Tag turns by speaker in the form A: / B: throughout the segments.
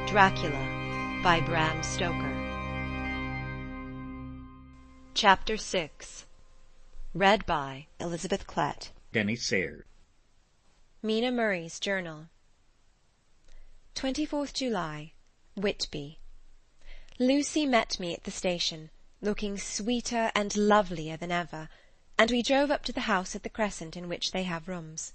A: Dracula by Bram Stoker. Chapter 6. Read by Elizabeth Klett.
B: Denny Sayre.
A: Mina Murray's Journal. 24th July, Whitby. Lucy met me at the station, looking sweeter and lovelier than ever, and we drove up to the house at the Crescent in which they have rooms.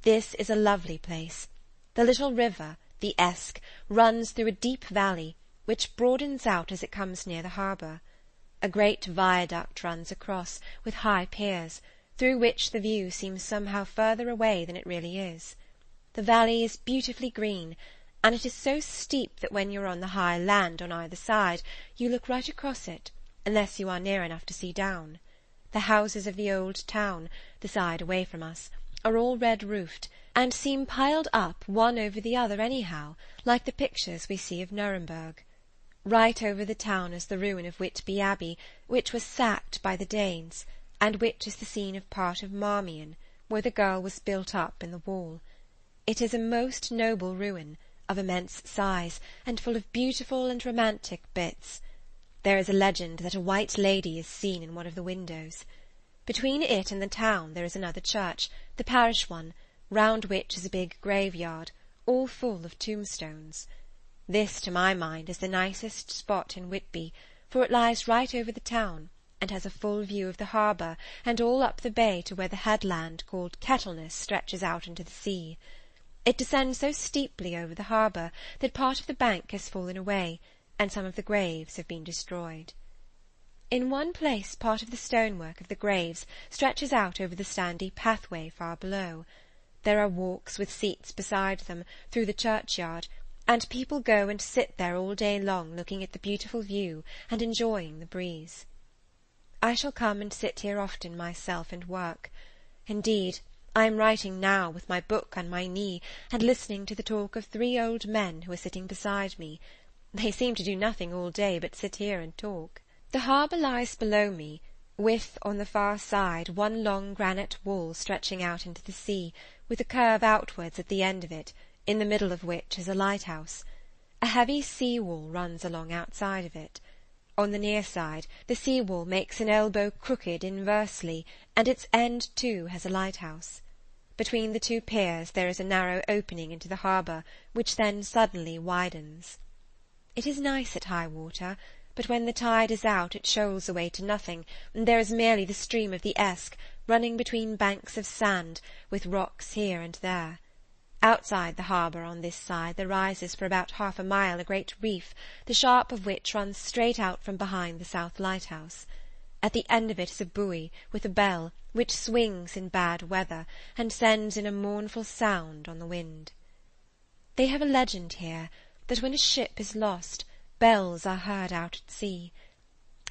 A: This is a lovely place. The little river, the Esk, runs through a deep valley, which broadens out as it comes near the harbour. A great viaduct runs across, with high piers, through which the view seems somehow further away than it really is. The valley is beautifully green, and it is so steep that when you are on the high land on either side, you look right across it, unless you are near enough to see down. The houses of the old town, the side away from us, are all red-roofed, and seem piled up one over the other anyhow, like the pictures we see of Nuremberg. Right over the town is the ruin of Whitby Abbey, which was sacked by the Danes, and which is the scene of part of Marmion, where the girl was built up in the wall. It is a most noble ruin, of immense size, and full of beautiful and romantic bits. There is a legend that a white lady is seen in one of the windows. Between it and the town there is another church, the parish one, round which is a big graveyard, all full of tombstones. This, to my mind, is the nicest spot in Whitby, for it lies right over the town, and has a full view of the harbour, and all up the bay to where the headland called Kettleness stretches out into the sea. It descends so steeply over the harbour that part of the bank has fallen away, and some of the graves have been destroyed. In one place part of the stonework of the graves stretches out over the sandy pathway far below. There are walks with seats beside them through the churchyard, and people go and sit there all day long looking at the beautiful view and enjoying the breeze. I shall come and sit here often myself and work. Indeed, I am writing now with my book on my knee and listening to the talk of 3 old men who are sitting beside me. They seem to do nothing all day but sit here and talk. The harbour lies below me, with, on the far side, one long granite wall stretching out into the sea, with a curve outwards at the end of it, in the middle of which is a lighthouse. A heavy sea-wall runs along outside of it. On the near side, the sea-wall makes an elbow crooked inversely, and its end too has a lighthouse. Between the 2 piers there is a narrow opening into the harbour, which then suddenly widens. It is nice at high water, but when the tide is out it shoals away to nothing, and there is merely the stream of the Esk, running between banks of sand, with rocks here and there. Outside the harbour on this side there rises for about half a mile a great reef, the sharp of which runs straight out from behind the south lighthouse. At the end of it is a buoy, with a bell, which swings in bad weather, and sends in a mournful sound on the wind. They have a legend here, that when a ship is lost, bells are heard out at sea.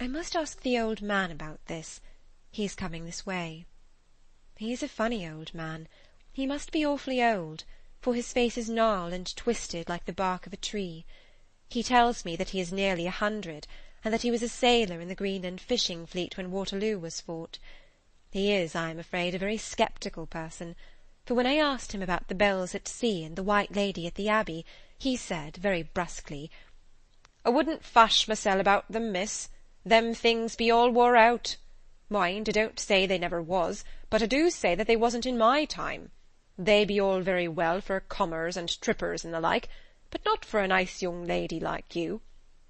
A: I must ask the old man about this. He is coming this way. He is a funny old man. He must be awfully old, for his face is gnarled and twisted like the bark of a tree. He tells me that he is nearly 100, and that he was a sailor in the Greenland fishing fleet when Waterloo was fought. He is, I am afraid, a very sceptical person, for when I asked him about the bells at sea and the white lady at the Abbey, he said, very brusquely, "I wouldn't fash mysel about them, miss. Them things be all wore out. Mind, I don't say they never was, but I do say that they wasn't in my time. They be all very well for commers and trippers and the like, but not for a nice young lady like you.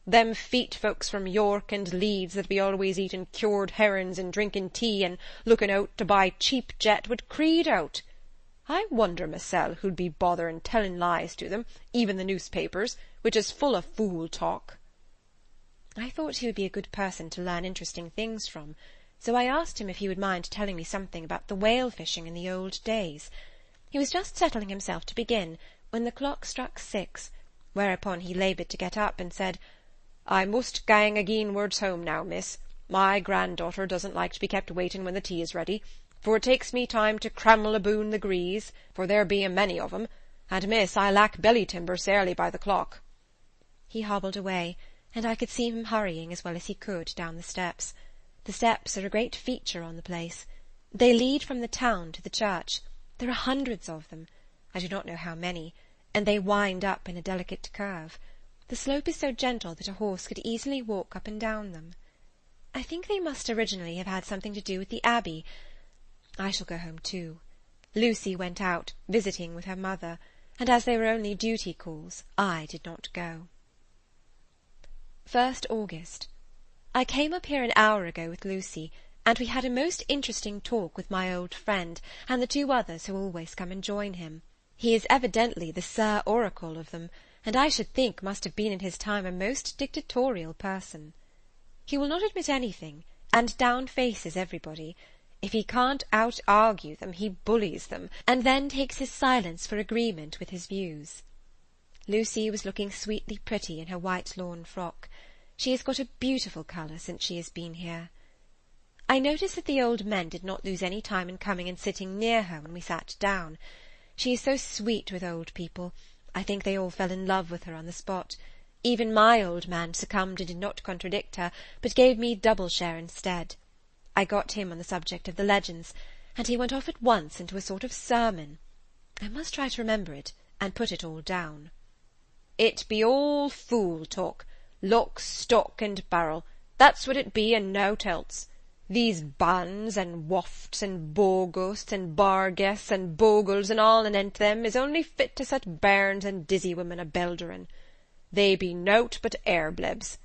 A: Them feet folks from York and Leeds that be always eating cured herrings and drinking tea and looking out to buy cheap jet would creed out. I wonder mysel who'd be bothering telling lies to them, even the newspapers, which is full of fool talk." I thought he would be a good person to learn interesting things from, so I asked him if he would mind telling me something about the whale fishing in the old days. He was just settling himself to begin, when the clock struck 6, whereupon he laboured to get up and said, "I must gang ageenwards home now, miss. My granddaughter doesn't like to be kept waiting when the tea is ready, for it takes me time to crammel aboon the grees, for there be a many of 'em, and, miss, I lack belly-timber sairly by the clock." He hobbled away, and I could see him hurrying as well as he could down the steps. The steps are a great feature on the place. They lead from the town to the church. There are hundreds of them. I do not know how many, and they wind up in a delicate curve. The slope is so gentle that a horse could easily walk up and down them. I think they must originally have had something to do with the Abbey. I shall go home too. Lucy went out, visiting with her mother, and as they were only duty calls, I did not go. 1st August. I came up here an hour ago with Lucy, and we had a most interesting talk with my old friend and the 2 others who always come and join him. He is evidently the Sir Oracle of them, and I should think must have been in his time a most dictatorial person. He will not admit anything, and down-faces everybody. If he can't out-argue them, he bullies them, and then takes his silence for agreement with his views. Lucy was looking sweetly pretty in her white lawn frock. She has got a beautiful colour since she has been here. I noticed that the old men did not lose any time in coming and sitting near her when we sat down. She is so sweet with old people. I think they all fell in love with her on the spot. Even my old man succumbed and did not contradict her, but gave me double share instead. I got him on the subject of the legends, and he went off at once into a sort of sermon. I must try to remember it, and put it all down.
B: It be all fool talk, lock, stock, and barrel. That's what it be, and nowt else. These banns, and wafts, and bogusts, and barguests, and bogles, and all anent them, is only fit to set bairns and dizzy women a belderin. They be nowt but airblebs.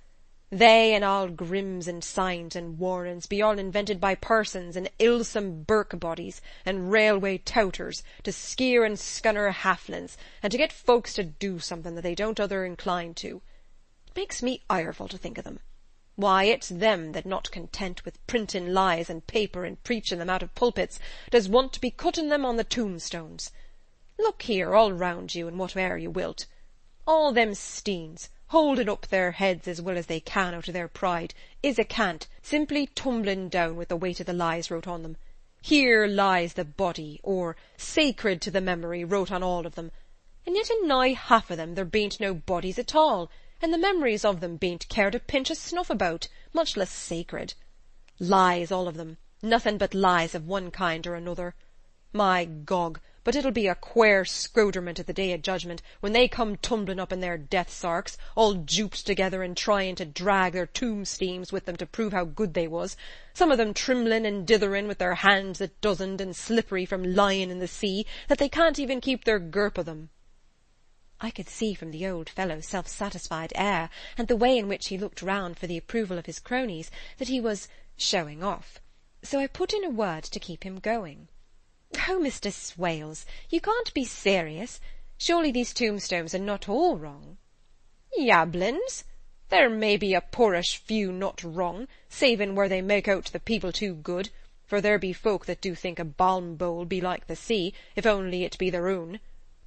B: They and all grims and signs and warrants be all invented by persons and ilsome birk-bodies and railway touters to skeer and scunner halflins, and to get folks to do something that they don't other incline to. It makes me ireful to think of them. Why, it's them that, not content with printing lies and paper and preaching them out of pulpits, does want to be cutting them on the tombstones. Look here, all round you, and whate'er you wilt. All them steens, holding up their heads as well as they can out of their pride, is a cant, simply tumbling down with the weight of the lies wrote on them. Here lies the body, or sacred to the memory, wrote on all of them, and yet in nigh half of them there bean't no bodies at all, and the memories of them bean't cared a pinch of snuff about, much less sacred. Lies, all of them, nothing but lies of one kind or another. My Gog, but it'll be a quare scroderment at the day of judgment, when they come tumbling up in their death-sarks, all duped together and trying to drag their tomb-steams with them to prove how good they was, some of them trimling and dithering with their hands that doesn't, and slippery from lying in the sea, that they can't even keep their girp of them. I could see from the old fellow's self-satisfied air, and the way in which he looked round for the approval of his cronies, that he was showing off, so I put in a word to keep him going. "Oh, Mr. Swales, you can't be serious. Surely these tombstones are not all wrong?" "Yabblins! There may be a poorish few not wrong, savin' where they make out the people too good, for there be folk that do think a balm-bowl be like the sea, if only it be their own.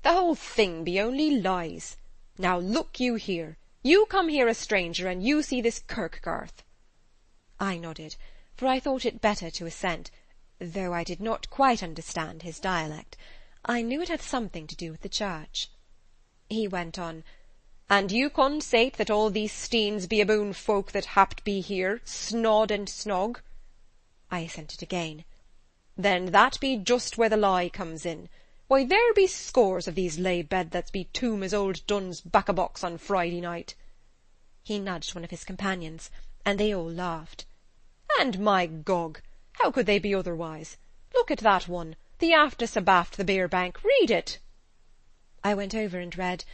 B: The whole thing be only lies. Now look you here. You come here a stranger, and you see this kirk-garth." I nodded, for I thought it better to assent, though I did not quite understand his dialect. I knew it had something to do with the church. He went on, "And you consate that all these steens be aboon folk that hapt be here, snod and snog?" I assented again. "Then that be just where the lie comes in. Why, there be scores of these lay-bed that be tomb as old Dunn's back-a-box on Friday night." He nudged one of his companions, and they all laughed. "And my Gog, how could they be otherwise? Look at that one, the aftest abaft the beer bank. Read it." I went over and read,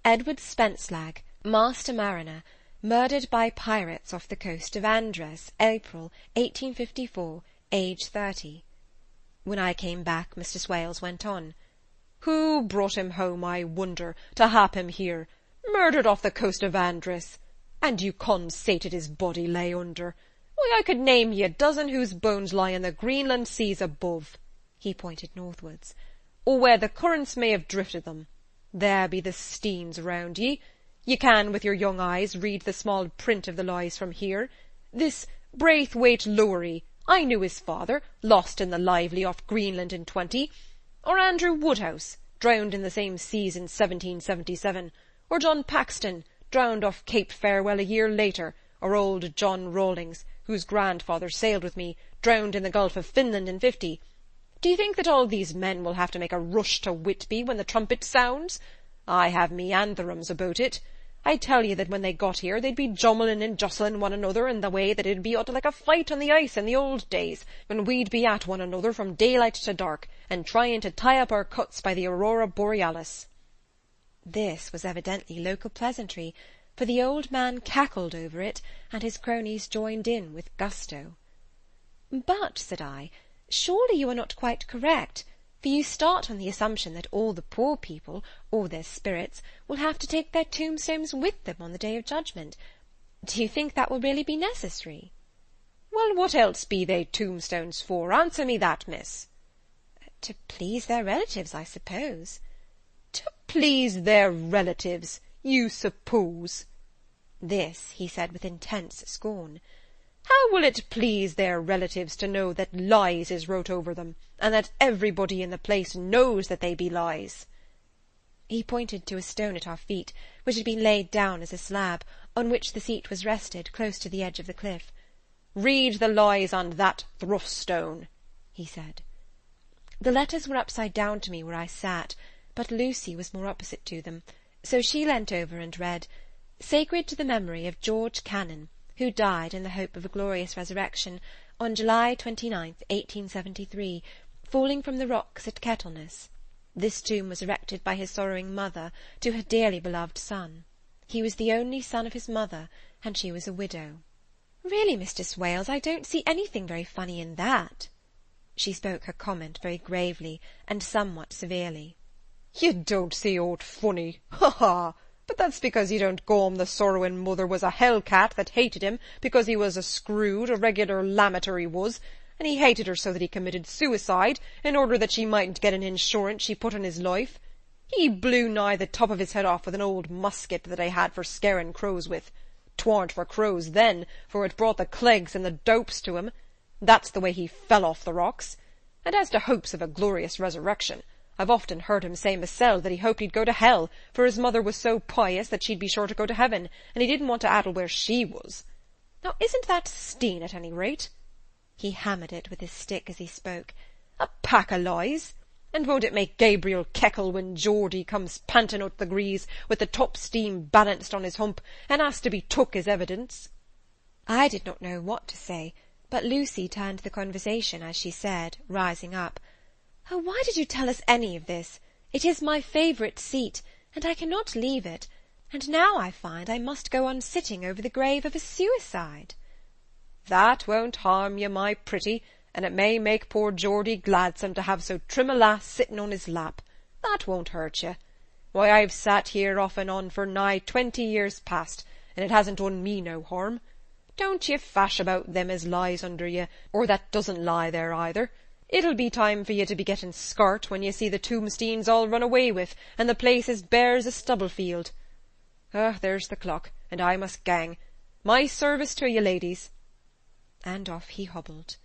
B: "Edward Spencelag, Master Mariner, murdered by pirates off the coast of Andres, April 1854, age 30. When I came back, Mr. Swales went on, "Who brought him home, I wonder, to hap him here, murdered off the coast of Andres? And you consated his body lay under. Why, I could name ye a dozen whose bones lie in the Greenland seas above," he pointed northwards, "or where the currents may have drifted them. There be the steens round ye. Ye can, with your young eyes, read the small print of the lies from here. This Braithwaite Lowry, I knew his father, lost in the Lively off Greenland in 20, or Andrew Woodhouse, drowned in the same seas in 1777, or John Paxton, drowned off Cape Farewell a year later, or old John Rawlings, whose grandfather sailed with me, drowned in the Gulf of Finland in 50. Do you think that all these men will have to make a rush to Whitby when the trumpet sounds? I have me antherums about it. I tell ye that when they got here they'd be jummelin' and jostling one another in the way that it'd be like a fight on the ice in the old days, when we'd be at one another from daylight to dark, and trying to tie up our cuts by the aurora borealis."
A: This was evidently local pleasantry, for the old man cackled over it, and his cronies joined in with gusto. "But," said I, "surely you are not quite correct, for you start on the assumption that all the poor people, or their spirits, will have to take their tombstones with them on the Day of Judgment. Do you think that will really be necessary?"
B: "Well, what else be they tombstones for? Answer me that, miss."
A: "To please their relatives, I suppose."
B: "To please their relatives, you suppose?"
A: This he said with intense scorn.
B: "How will it please their relatives to know that lies is wrote over them, and that everybody in the place knows that they be lies?"
A: He pointed to a stone at our feet, which had been laid down as a slab, on which the seat was rested, close to the edge of the cliff.
B: "Read the lies on that thrush-stone," he said.
A: The letters were upside down to me where I sat, but Lucy was more opposite to them, so she leant over and read, "Sacred to the memory of George Cannon, who died in the hope of a glorious resurrection on July 29th, 1873, falling from the rocks at Kettleness. This tomb was erected by his sorrowing mother to her dearly beloved son. He was the only son of his mother, and she was a widow." "Really, Mr. Swales, I don't see anything very funny in that." She spoke her comment very gravely and somewhat severely.
B: "You don't see aught funny, ha! But that's because you don't go on the sorrowing mother was a hell-cat that hated him because he was a screwed, a regular lammeter he was, and he hated her so that he committed suicide in order that she mightn't get an insurance she put on his life. He blew nigh the top of his head off with an old musket that I had for scaring crows with. 'Twarn't for crows then, for it brought the clegs and the dopes to him. That's the way he fell off the rocks. And as to hopes of a glorious resurrection, I've often heard him say mysel that he hoped he'd go to hell, for his mother was so pious that she'd be sure to go to heaven, and he didn't want to addle where she was. Now isn't that steen at any rate?" He hammered it with his stick as he spoke. "A pack o' lies! And won't it make Gabriel keckle when Geordie comes panting out the grease with the top steam balanced on his hump, and asks to be took as evidence?"
A: I did not know what to say, but Lucy turned the conversation as she said, rising up, "Oh, why did you tell us any of this? It is my favourite seat, and I cannot leave it, and now I find I must go on sitting over the grave of a suicide."
B: "That won't harm you, my pretty, and it may make poor Geordie gladsome to have so trim a lass sitting on his lap. That won't hurt you. Why, I've sat here off and on for nigh 20 years past, and it hasn't done me no harm. Don't ye fash about them as lies under ye, or that doesn't lie there either. It'll be time for you to be getting scart when you see the tombsteens all run away with, and the place as bare as a stubble-field. There's the clock, and I must gang. My service to you, ladies."
A: And off he hobbled.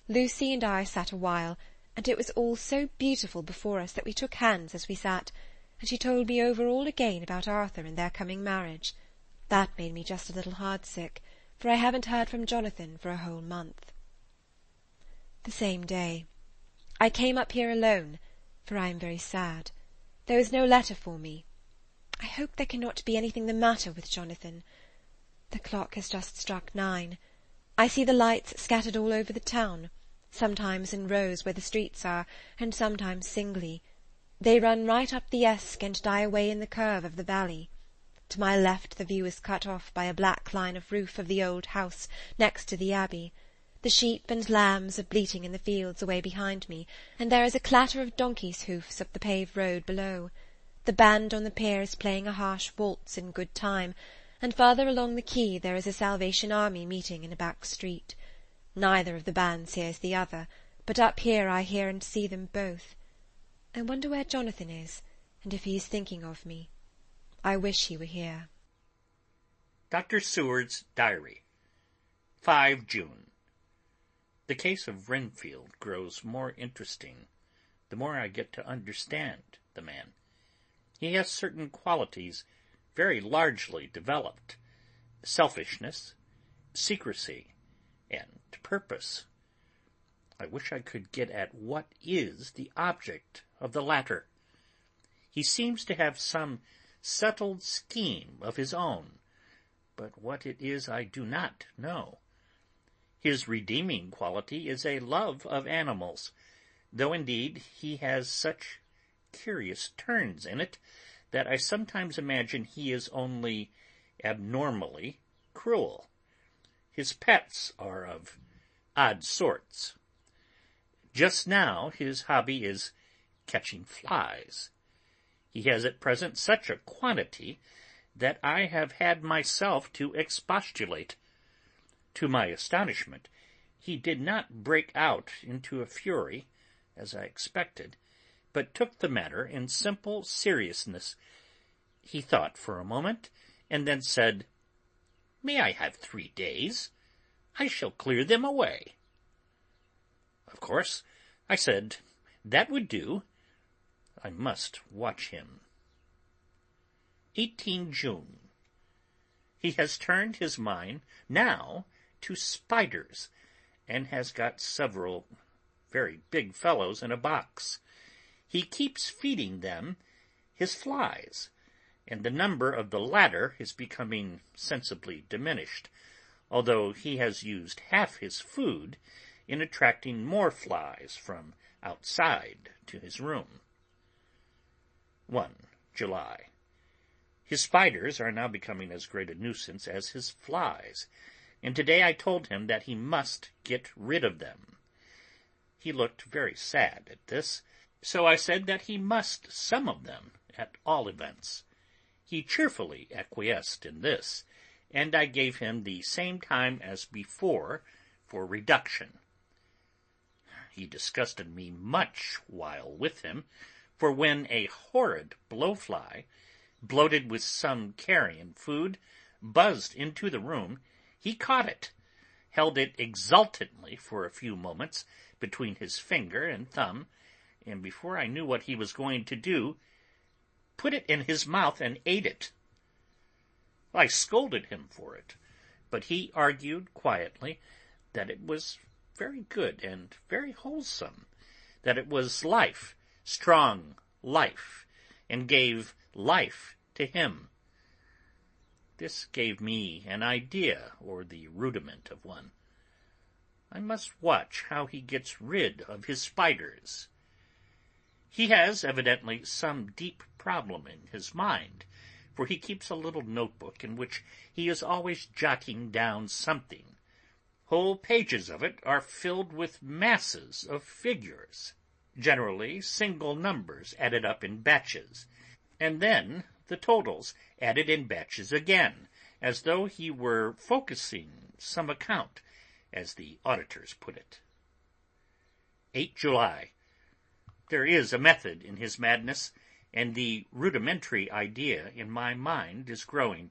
A: Lucy and I sat a while, and it was all so beautiful before us that we took hands as we sat, and she told me over all again about Arthur and their coming marriage. That made me just a little heartsick, for I haven't heard from Jonathan for a whole month. The same day. I came up here alone, for I am very sad. There was no letter for me. I hope there cannot be anything the matter with Jonathan. The clock has just struck 9. I see the lights scattered all over the town, sometimes in rows where the streets are, and sometimes singly. They run right up the Esk and die away in the curve of the valley. To my left the view is cut off by a black line of roof of the old house next to the abbey. The sheep and lambs are bleating in the fields away behind me, and there is a clatter of donkeys' hoofs up the paved road below. The band on the pier is playing a harsh waltz in good time, and farther along the quay there is a Salvation Army meeting in a back street. Neither of the bands hears the other, but up here I hear and see them both. I wonder where Jonathan is, and if he is thinking of me. I wish he were here.
C: Dr. Seward's Diary, 5 June. The case of Renfield grows more interesting the more I get to understand the man. He has certain qualities very largely developed: selfishness, secrecy, and purpose. I wish I could get at what is the object of the latter. He seems to have some settled scheme of his own, but what it is I do not know. His redeeming quality is a love of animals, though indeed he has such curious turns in it that I sometimes imagine he is only abnormally cruel. His pets are of odd sorts. Just now his hobby is catching flies. He has at present such a quantity that I have had myself to expostulate. To my astonishment, he did not break out into a fury, as I expected, but took the matter in simple seriousness. He thought for a moment, and then said, "May I have 3 days? I shall clear them away." Of course, I said that would do. I must watch him. 18 June. He has turned his mind now to spiders, and has got several very big fellows in a box. He keeps feeding them his flies, and the number of the latter is becoming sensibly diminished, although he has used half his food in attracting more flies from outside to his room. 1 July. His spiders are now becoming as great a nuisance as his flies, and today I told him that he must get rid of them. He looked very sad at this, so I said that he must some of them, at all events. He cheerfully acquiesced in this, and I gave him the same time as before for reduction. He disgusted me much while with him, for when a horrid blowfly, bloated with some carrion food, buzzed into the room, he caught it, held it exultantly for a few moments between his finger and thumb, and before I knew what he was going to do, put it in his mouth and ate it. I scolded him for it, but he argued quietly that it was very good and very wholesome, that it was life, strong life, and gave life to him. This gave me an idea, or the rudiment of one. I must watch how he gets rid of his spiders. He has evidently some deep problem in his mind, for he keeps a little notebook in which he is always jotting down something. Whole pages of it are filled with masses of figures, generally single numbers added up in batches, and then the totals added in batches again, as though he were focusing some account, as the auditors put it. 8 July. There is a method in his madness, and the rudimentary idea in my mind is growing.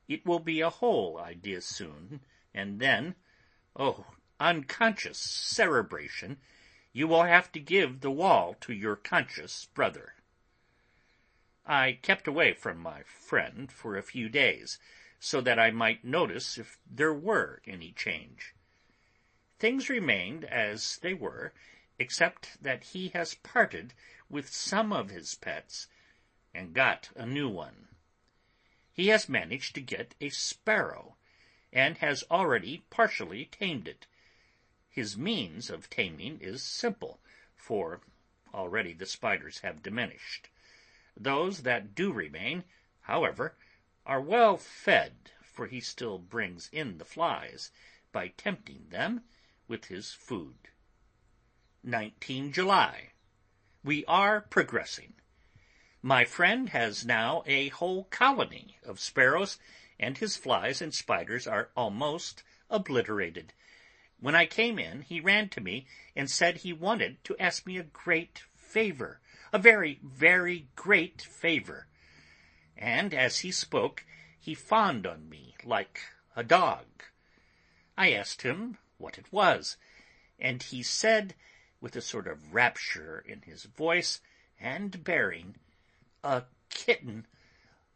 C: It will be a whole idea soon, and then, unconscious cerebration, you will have to give the wall to your conscious brother. I kept away from my friend for a few days, so that I might notice if there were any change. Things remained as they were, except that he has parted with some of his pets and got a new one. He has managed to get a sparrow, and has already partially tamed it. His means of taming is simple, for already the spiders have diminished. Those that do remain, however, are well fed, for he still brings in the flies by tempting them with his food. 19 July. We are progressing. My friend has now a whole colony of sparrows, and his flies and spiders are almost obliterated. When I came in, he ran to me and said he wanted to ask me a great favor, a very, very great favor. And as he spoke, he fawned on me like a dog. I asked him what it was, and he said, with a sort of rapture in his voice and bearing, "A kitten,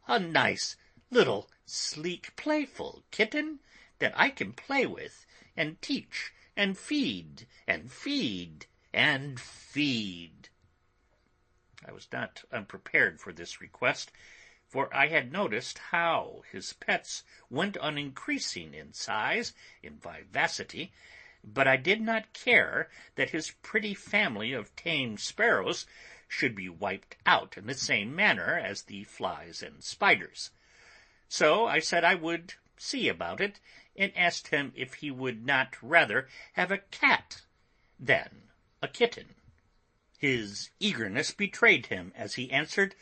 C: a nice little sleek playful kitten that I can play with and teach and feed and feed and feed." I was not unprepared for this request, for I had noticed how his pets went on increasing in size, in vivacity, but I did not care that his pretty family of tame sparrows should be wiped out in the same manner as the flies and spiders. So I said I would see about it, and asked him if he would not rather have a cat than a kitten. His eagerness betrayed him as he answered,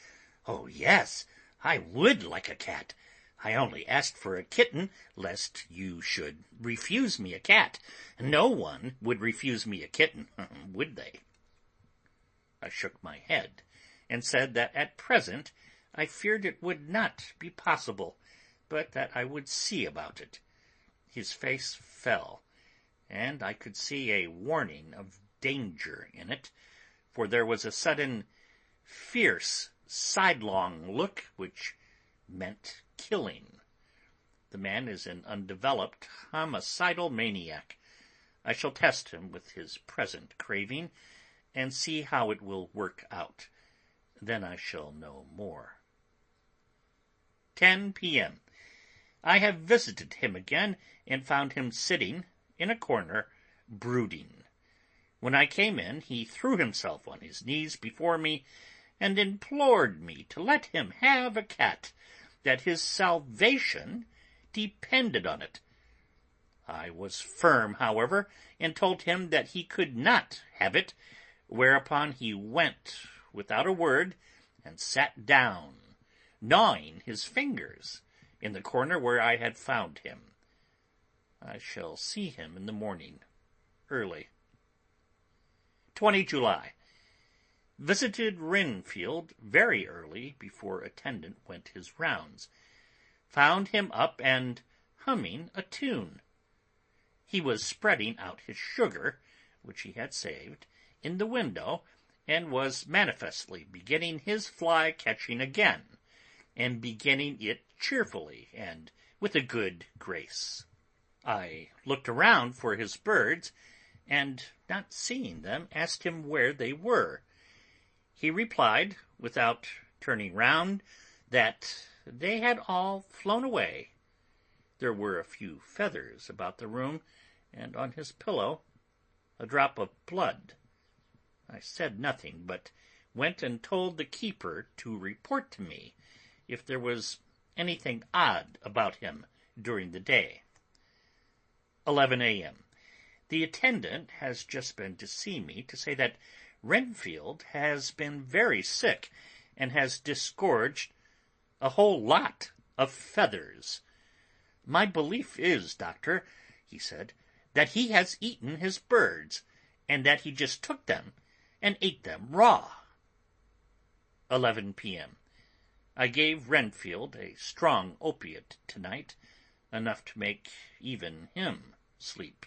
C: "Oh, yes, I would like a cat. I only asked for a kitten lest you should refuse me a cat. No one would refuse me a kitten, would they?" I shook my head, and said that at present I feared it would not be possible, but that I would see about it. His face fell, and I could see a warning of danger in it, for there was a sudden, fierce, sidelong look which meant killing. The man is an undeveloped, homicidal maniac. I shall test him with his present craving, and see how it will work out. Then I shall know more. 10 p.m. I have visited him again, and found him sitting in a corner, brooding. When I came in, he threw himself on his knees before me, and implored me to let him have a cat, that his salvation depended on it. I was firm, however, and told him that he could not have it, whereupon he went without a word and sat down, gnawing his fingers, in the corner where I had found him. I shall see him in the morning, early. 20 July. Visited Renfield very early before attendant went his rounds. Found him up and humming a tune. He was spreading out his sugar, which he had saved, in the window, and was manifestly beginning his fly-catching again, and beginning it cheerfully and with a good grace. I looked around for his birds, and, not seeing them, asked him where they were. He replied, without turning round, that they had all flown away. There were a few feathers about the room, and on his pillow a drop of blood. I said nothing, but went and told the keeper to report to me if there was anything odd about him during the day. 11 a.m. The attendant has just been to see me to say that Renfield has been very sick, and has disgorged a whole lot of feathers. "My belief is, doctor," he said, "that he has eaten his birds, and that he just took them and ate them raw." 11 p.m. I gave Renfield a strong opiate tonight, enough to make even him sleep,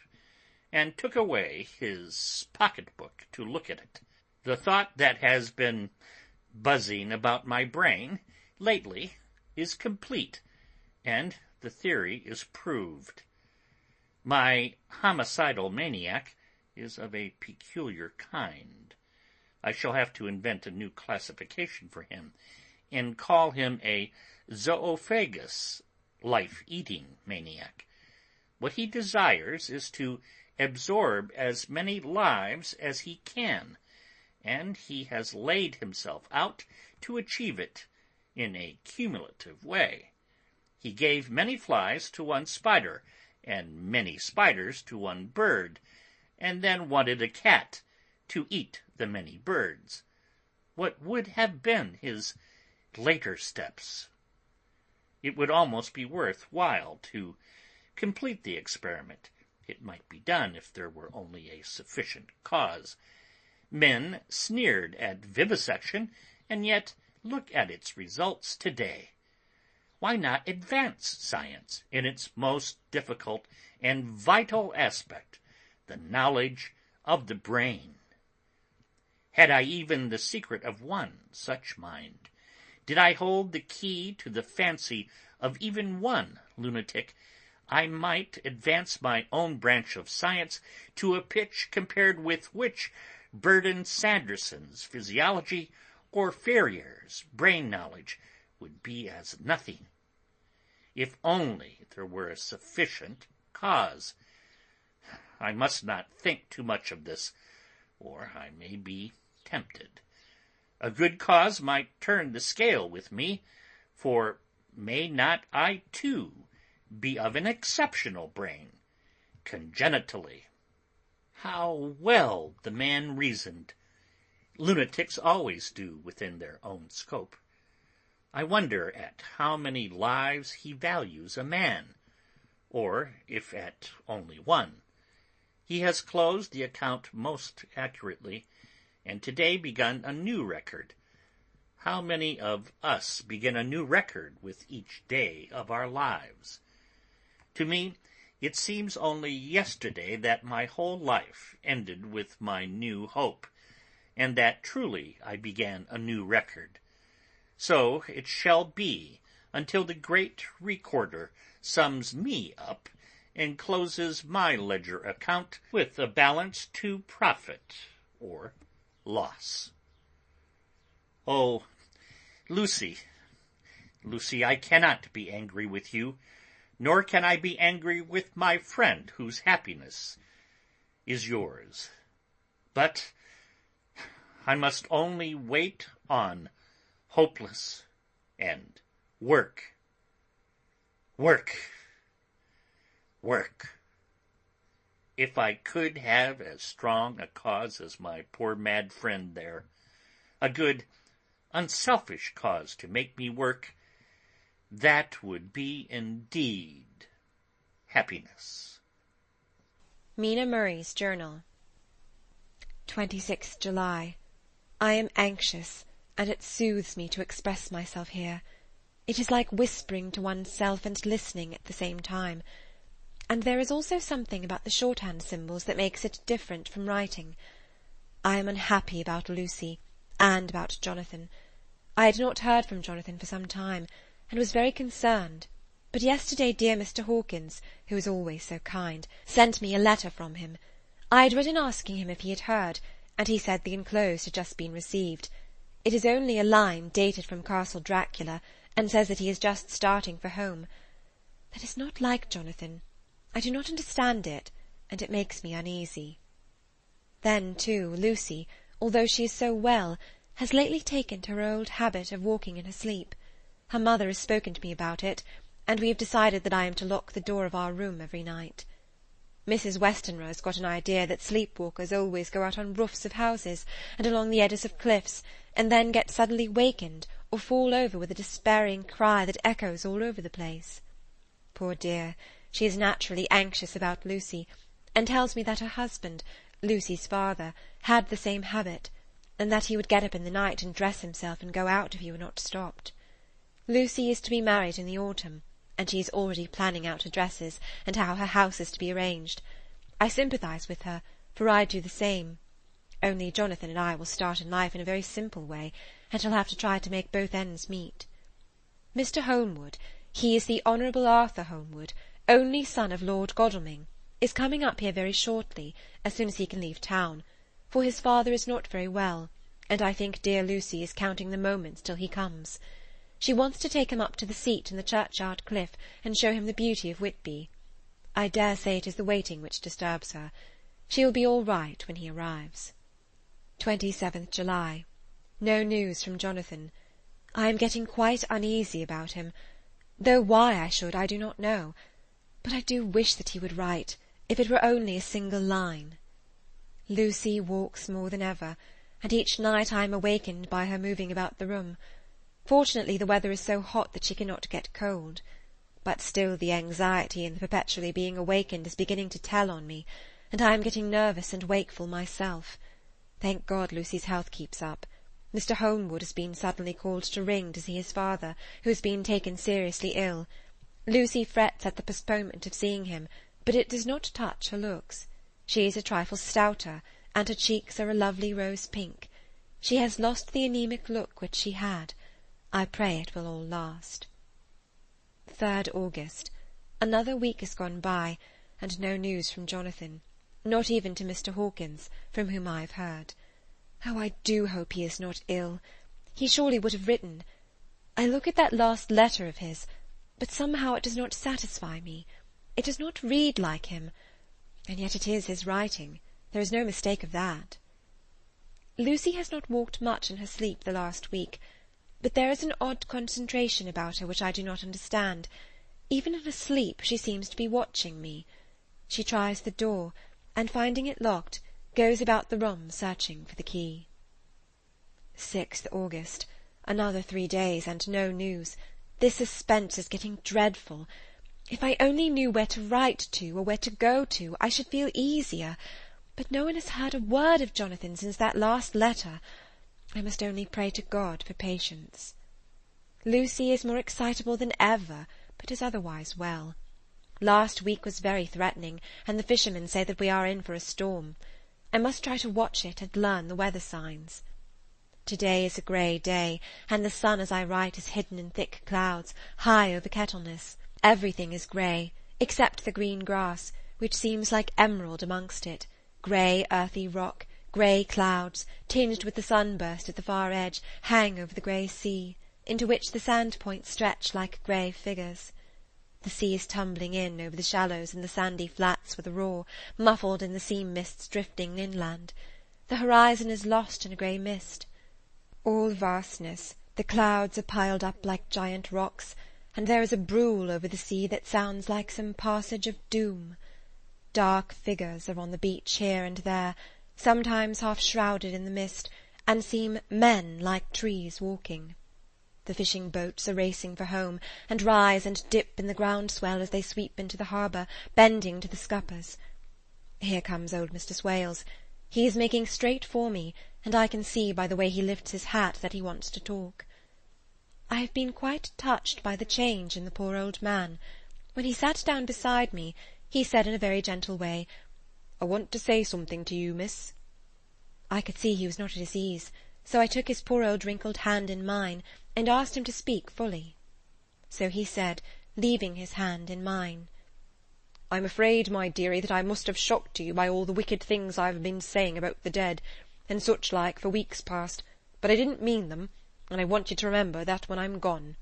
C: and took away his pocket-book to look at it. The thought that has been buzzing about my brain lately is complete, and the theory is proved. My homicidal maniac is of a peculiar kind. I shall have to invent a new classification for him, and call him a zoophagous, life-eating maniac. What he desires is to absorb as many lives as he can, and he has laid himself out to achieve it in a cumulative way. He gave many flies to one spider, and many spiders to one bird, and then wanted a cat to eat the many birds. What would have been his later steps? It would almost be worth while to complete the experiment. It might be done if there were only a sufficient cause. Men sneered at vivisection, and yet look at its results today. Why not advance science in its most difficult and vital aspect, the knowledge of the brain? Had I even the secret of one such mind, did I hold the key to the fancy of even one lunatic, I might advance my own branch of science to a pitch compared with which Burdon Sanderson's physiology or Ferrier's brain knowledge would be as nothing. If only there were a sufficient cause. I must not think too much of this, or I may be tempted. A good cause might turn the scale with me, for may not I, too, be of an exceptional brain, congenitally? How well the man reasoned! Lunatics always do within their own scope. I wonder at how many lives he values a man, or if at only one. He has closed the account most accurately, and today begun a new record. How many of us begin a new record with each day of our lives? To me, it seems only yesterday that my whole life ended with my new hope, and that truly I began a new record. So it shall be until the great recorder sums me up and closes my ledger account with a balance to profit or loss. Oh, Lucy, I cannot be angry with you, nor can I be angry with my friend whose happiness is yours. But I must only wait on, hopeless, and work. If I could have as strong a cause as my poor mad friend there, a good, unselfish cause to make me work, that would be indeed happiness.
A: Mina Murray's Journal. 26th July. I am anxious, and it soothes me to express myself here. It is like whispering to one's self and listening at the same time. And there is also something about the shorthand symbols that makes it different from writing. I am unhappy about Lucy, and about Jonathan. I had not heard from Jonathan for some time, and was very concerned, but yesterday dear Mr. Hawkins, who is always so kind, sent me a letter from him. I had written asking him if he had heard, and he said the enclosed had just been received. It is only a line dated from Castle Dracula, and says that he is just starting for home. That is not like Jonathan. I do not understand it, and it makes me uneasy. Then, too, Lucy, although she is so well, has lately taken to her old habit of walking in her sleep. Her mother has spoken to me about it, and we have decided that I am to lock the door of our room every night. Mrs. Westenra has got an idea that sleep-walkers always go out on roofs of houses and along the edges of cliffs, and then get suddenly wakened or fall over with a despairing cry that echoes all over the place. Poor dear, she is naturally anxious about Lucy, and tells me that her husband, Lucy's father, had the same habit, and that he would get up in the night and dress himself and go out if he were not stopped. Lucy is to be married in the autumn, and she is already planning out her dresses and how her house is to be arranged. I sympathize with her, for I do the same. Only Jonathan and I will start in life in a very simple way, and shall have to try to make both ends meet. Mr. Holmwood, he is the Honourable Arthur Holmwood, only son of Lord Godalming, is coming up here very shortly, as soon as he can leave town, for his father is not very well, and I think dear Lucy is counting the moments till he comes. She wants to take him up to the seat in the churchyard cliff, and show him the beauty of Whitby. I dare say it is the waiting which disturbs her. She will be all right when he arrives. 27th July. No news from Jonathan. I am getting quite uneasy about him, though why I should I do not know, but I do wish that he would write, if it were only a single line. Lucy walks more than ever, and each night I am awakened by her moving about the room. Fortunately the weather is so hot that she cannot get cold, but still the anxiety and the perpetually being awakened is beginning to tell on me, and I am getting nervous and wakeful myself. Thank God Lucy's health keeps up. Mr. Holmwood has been suddenly called to Ring to see his father, who has been taken seriously ill. Lucy frets at the postponement of seeing him, but it does not touch her looks. She is a trifle stouter, and her cheeks are a lovely rose pink. She has lost the anemic look which she had. I pray it will all last. 3rd August. Another week has gone by, and no news from Jonathan, not even to Mr. Hawkins, from whom I have heard. Oh, I do hope he is not ill. He surely would have written. I look at that last letter of his, but somehow it does not satisfy me. It does not read like him, and yet it is his writing. There is no mistake of that. Lucy has not walked much in her sleep the last week, but there is an odd concentration about her which I do not understand. Even in her sleep she seems to be watching me. She tries the door, and finding it locked, goes about the room searching for the key. 6th August. Another 3 days, and no news. This suspense is getting dreadful. If I only knew where to write to, or where to go to, I should feel easier. But no one has heard a word of Jonathan since that last letter. I must only pray to God for patience. Lucy is more excitable than ever, but is otherwise well. Last week was very threatening, and the fishermen say that we are in for a storm. I must try to watch it and learn the weather signs. To-day is a grey day, and the sun as I write is hidden in thick clouds, high over Kettleness. Everything is grey, except the green grass, which seems like emerald amongst it, grey earthy rock, grey clouds, tinged with the sunburst at the far edge, hang over the grey sea, into which the sand-points stretch like grey figures. The sea is tumbling in over the shallows and the sandy flats with a roar, muffled in the sea-mists drifting inland. The horizon is lost in a grey mist. All vastness, the clouds are piled up like giant rocks, and there is a brool over the sea that sounds like some passage of doom. Dark figures are on the beach here and there, sometimes half shrouded in the mist, and seem men like trees walking. The fishing boats are racing for home, and rise and dip in the ground-swell as they sweep into the harbour, bending to the scuppers. Here comes old Mr. Swales. He is making straight for me, and I can see by the way he lifts his hat that he wants to talk. I have been quite touched by the change in the poor old man. When he sat down beside me, he said in a very gentle way, "I want to say something to you, miss." I could see he was not at his ease, so I took his poor old wrinkled hand in mine, and asked him to speak fully. So he said, leaving his hand in mine, "I'm afraid, my dearie, that I must have shocked you by all the wicked things I've been saying about the dead, and such like, for weeks past, but I didn't mean them, and I want you to remember that when I'm gone.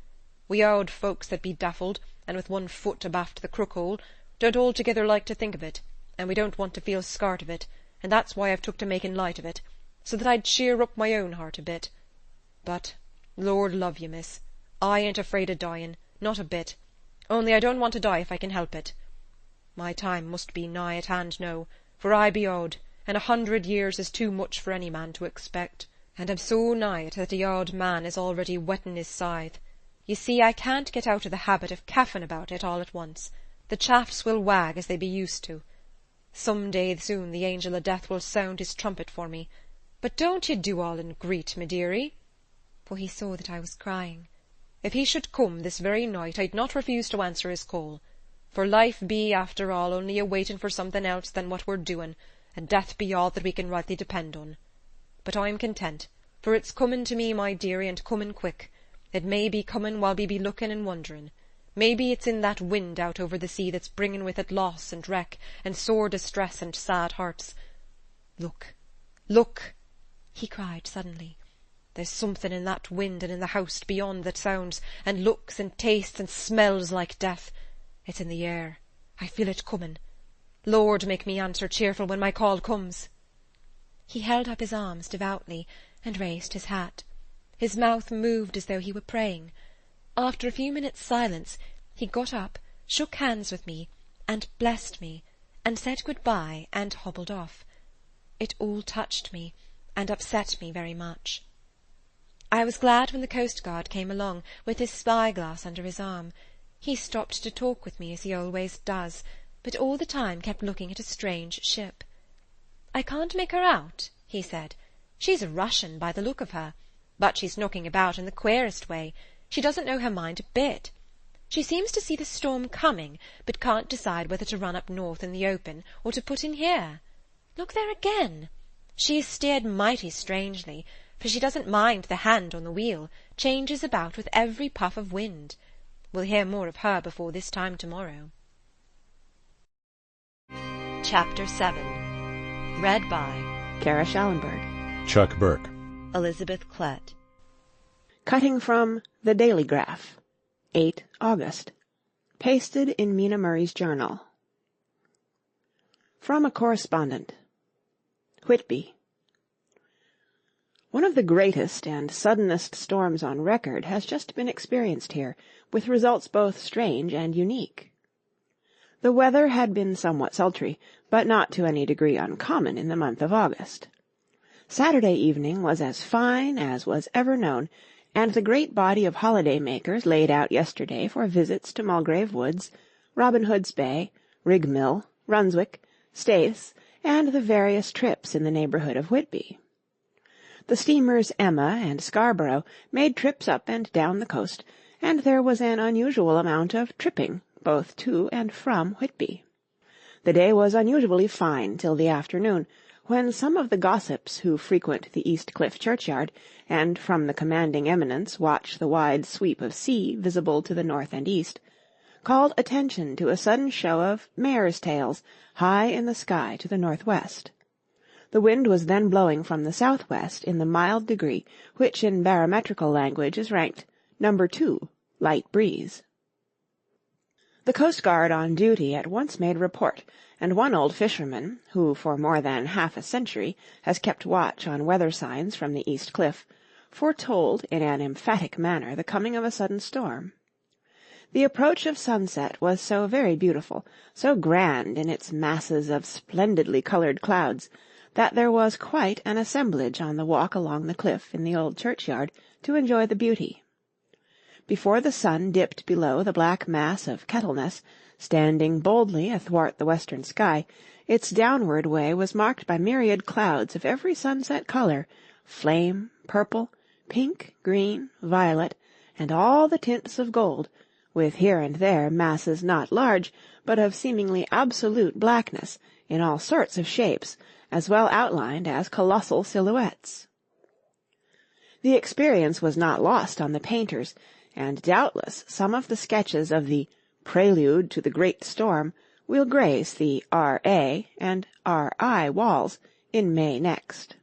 A: We old folks that be daffled, and with one foot abaft the crook-hole, don't altogether like to think of it, and we don't want to feel scart of it, and that's why I've took to making light of it, so that I'd cheer up my own heart a bit. But, Lord love you, miss, I ain't afraid of dying, not a bit, only I don't want to die if I can help it. My time must be nigh at hand now, for I be old, and 100 years is too much for any man to expect, and I'm so nigh it that the old man is already whetting his scythe. You see, I can't get out of the habit of caffing about it all at once. The chaffs will wag as they be used to. Some day soon the angel of death will sound his trumpet for me, but don't you do all in greet, me dearie," for he saw that I was crying. "If he should come this very night, I'd not refuse to answer his call, for life be, after all, only a waiting for something else than what we're doing, and death be all that we can rightly depend on. But I'm content, for it's comin' to me, my dearie, and comin' quick. It may be comin' while we be looking and wondering. Maybe it's in that wind out over the sea that's bringing with it loss and wreck, and sore distress and sad hearts. Look, look," he cried suddenly. "There's something in that wind and in the house beyond that sounds, and looks and tastes and smells like death. It's in the air. I feel it comin'. Lord, make me answer cheerful when my call comes." He held up his arms devoutly, and raised his hat. His mouth moved as though he were praying. After a few minutes' silence, he got up, shook hands with me, and blessed me, and said good-bye, and hobbled off. It all touched me, and upset me very much. I was glad when the coastguard came along, with his spy-glass under his arm. He stopped to talk with me, as he always does, but all the time kept looking at a strange ship. "I can't make her out," he said. "She's a Russian, by the look of her, but she's knocking about in the queerest way. She doesn't know her mind a bit. She seems to see the storm coming, but can't decide whether to run up north in the open, or to put in here. Look there again. She is steered mighty strangely, for she doesn't mind the hand on the wheel, changes about with every puff of wind. We'll hear more of her before this time tomorrow."
D: Chapter 7. Read by
E: Kara Schallenberg,
F: Chuck Burke.
D: Elizabeth Klett.
E: Cutting from the Dailygraph, 8 August. Pasted in Mina Murray's journal. From a correspondent. Whitby. One of the greatest and suddenest storms on record has just been experienced here, with results both strange and unique. The weather had been somewhat sultry, but not to any degree uncommon in the month of August. Saturday evening was as fine as was ever known, and the great body of holiday-makers laid out yesterday for visits to Mulgrave Woods, Robin Hood's Bay, Rig Mill, Runswick, Staithes, and the various trips in the neighbourhood of Whitby. The steamers Emma and Scarborough made trips up and down the coast, and there was an unusual amount of tripping both to and from Whitby. The day was unusually fine till the afternoon, when some of the gossips who frequent the East Cliff churchyard, and from the commanding eminence watch the wide sweep of sea visible to the north and east, called attention to a sudden show of mares' tails high in the sky to the northwest. The wind was then blowing from the southwest in the mild degree which in barometrical language is ranked No. 2, light breeze. The coastguard on duty at once made report, and one old fisherman, who for more than half a century has kept watch on weather signs from the East Cliff, foretold in an emphatic manner the coming of a sudden storm. The approach of sunset was so very beautiful, so grand in its masses of splendidly coloured clouds, that there was quite an assemblage on the walk along the cliff in the old churchyard to enjoy the beauty. Before the sun dipped below the black mass of Kettleness, standing boldly athwart the western sky, its downward way was marked by myriad clouds of every sunset colour, flame, purple, pink, green, violet, and all the tints of gold, with here and there masses not large, but of seemingly absolute blackness, in all sorts of shapes, as well outlined as colossal silhouettes. The experience was not lost on the painters, and doubtless some of the sketches of the Prelude to the Great Storm will grace the R.A. and R.I. walls in May next.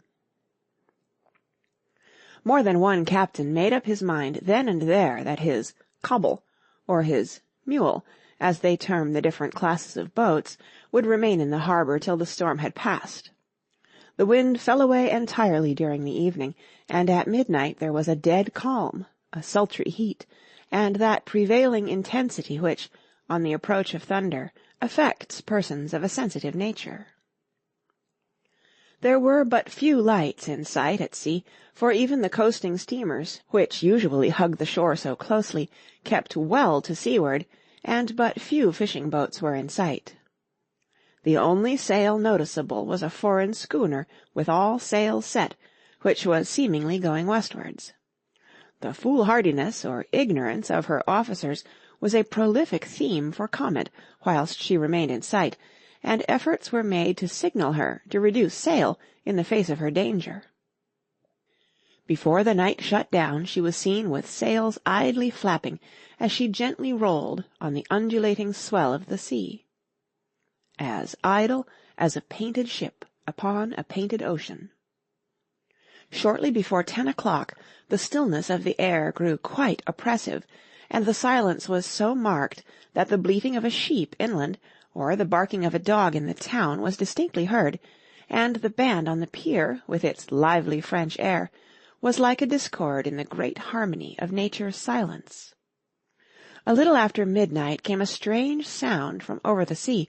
E: More than one captain made up his mind then and there that his cobble, or his mule, as they term the different classes of boats, would remain in the harbour till the storm had passed. The wind fell away entirely during the evening, and at midnight there was a dead calm, a sultry heat, and that prevailing intensity which, on the approach of thunder, affects persons of a sensitive nature. There were but few lights in sight at sea, for even the coasting steamers, which usually hug the shore so closely, kept well to seaward, and but few fishing boats were in sight. The only sail noticeable was a foreign schooner with all sails set, which was seemingly going westwards. The foolhardiness or ignorance of her officers was a prolific theme for comment whilst she remained in sight, and efforts were made to signal her to reduce sail in the face of her danger. Before the night shut down she was seen with sails idly flapping as she gently rolled on the undulating swell of the sea. As idle as a painted ship upon a painted ocean. Shortly before 10 o'clock the stillness of the air grew quite oppressive, and the silence was so marked that the bleating of a sheep inland, or the barking of a dog in the town, was distinctly heard, and the band on the pier, with its lively French air, was like a discord in the great harmony of nature's silence. A little after midnight came a strange sound from over the sea,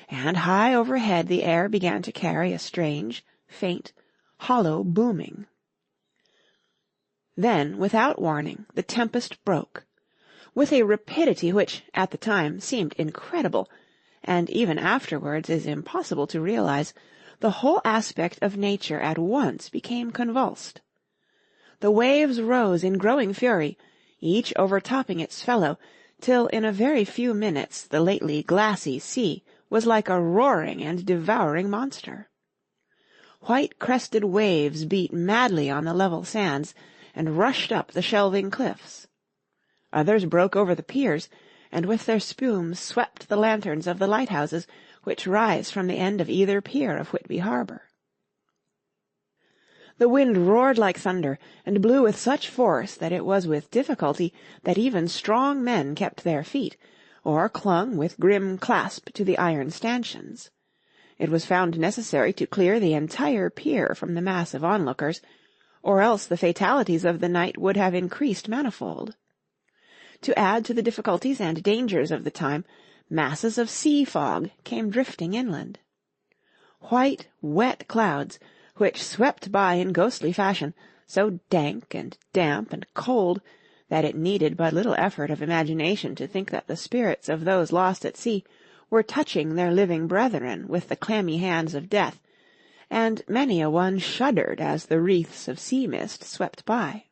E: and high overhead the air began to carry a strange, faint, hollow booming. Then, without warning, the tempest broke. With a rapidity which, at the time, seemed incredible, and even afterwards is impossible to realize, the whole aspect of nature at once became convulsed. The waves rose in growing fury, each overtopping its fellow, till in a very few minutes the lately glassy sea was like a roaring and devouring monster. White-crested waves beat madly on the level sands, and rushed up the shelving cliffs. Others broke over the piers, and with their spume swept the lanterns of the lighthouses, which rise from the end of either pier of Whitby harbour. The wind roared like thunder, and blew with such force that it was with difficulty that even strong men kept their feet, or clung with grim clasp to the iron stanchions. It was found necessary to clear the entire pier from the mass of onlookers, or else the fatalities of the night would have increased manifold. To add to the difficulties and dangers of the time, masses of sea fog came drifting inland. White, wet clouds, which swept by in ghostly fashion, so dank and damp and cold that it needed but little effort of imagination to think that the spirits of those lost at sea were touching their living brethren with the clammy hands of death, and many a one shuddered as the wreaths of sea-mist swept by.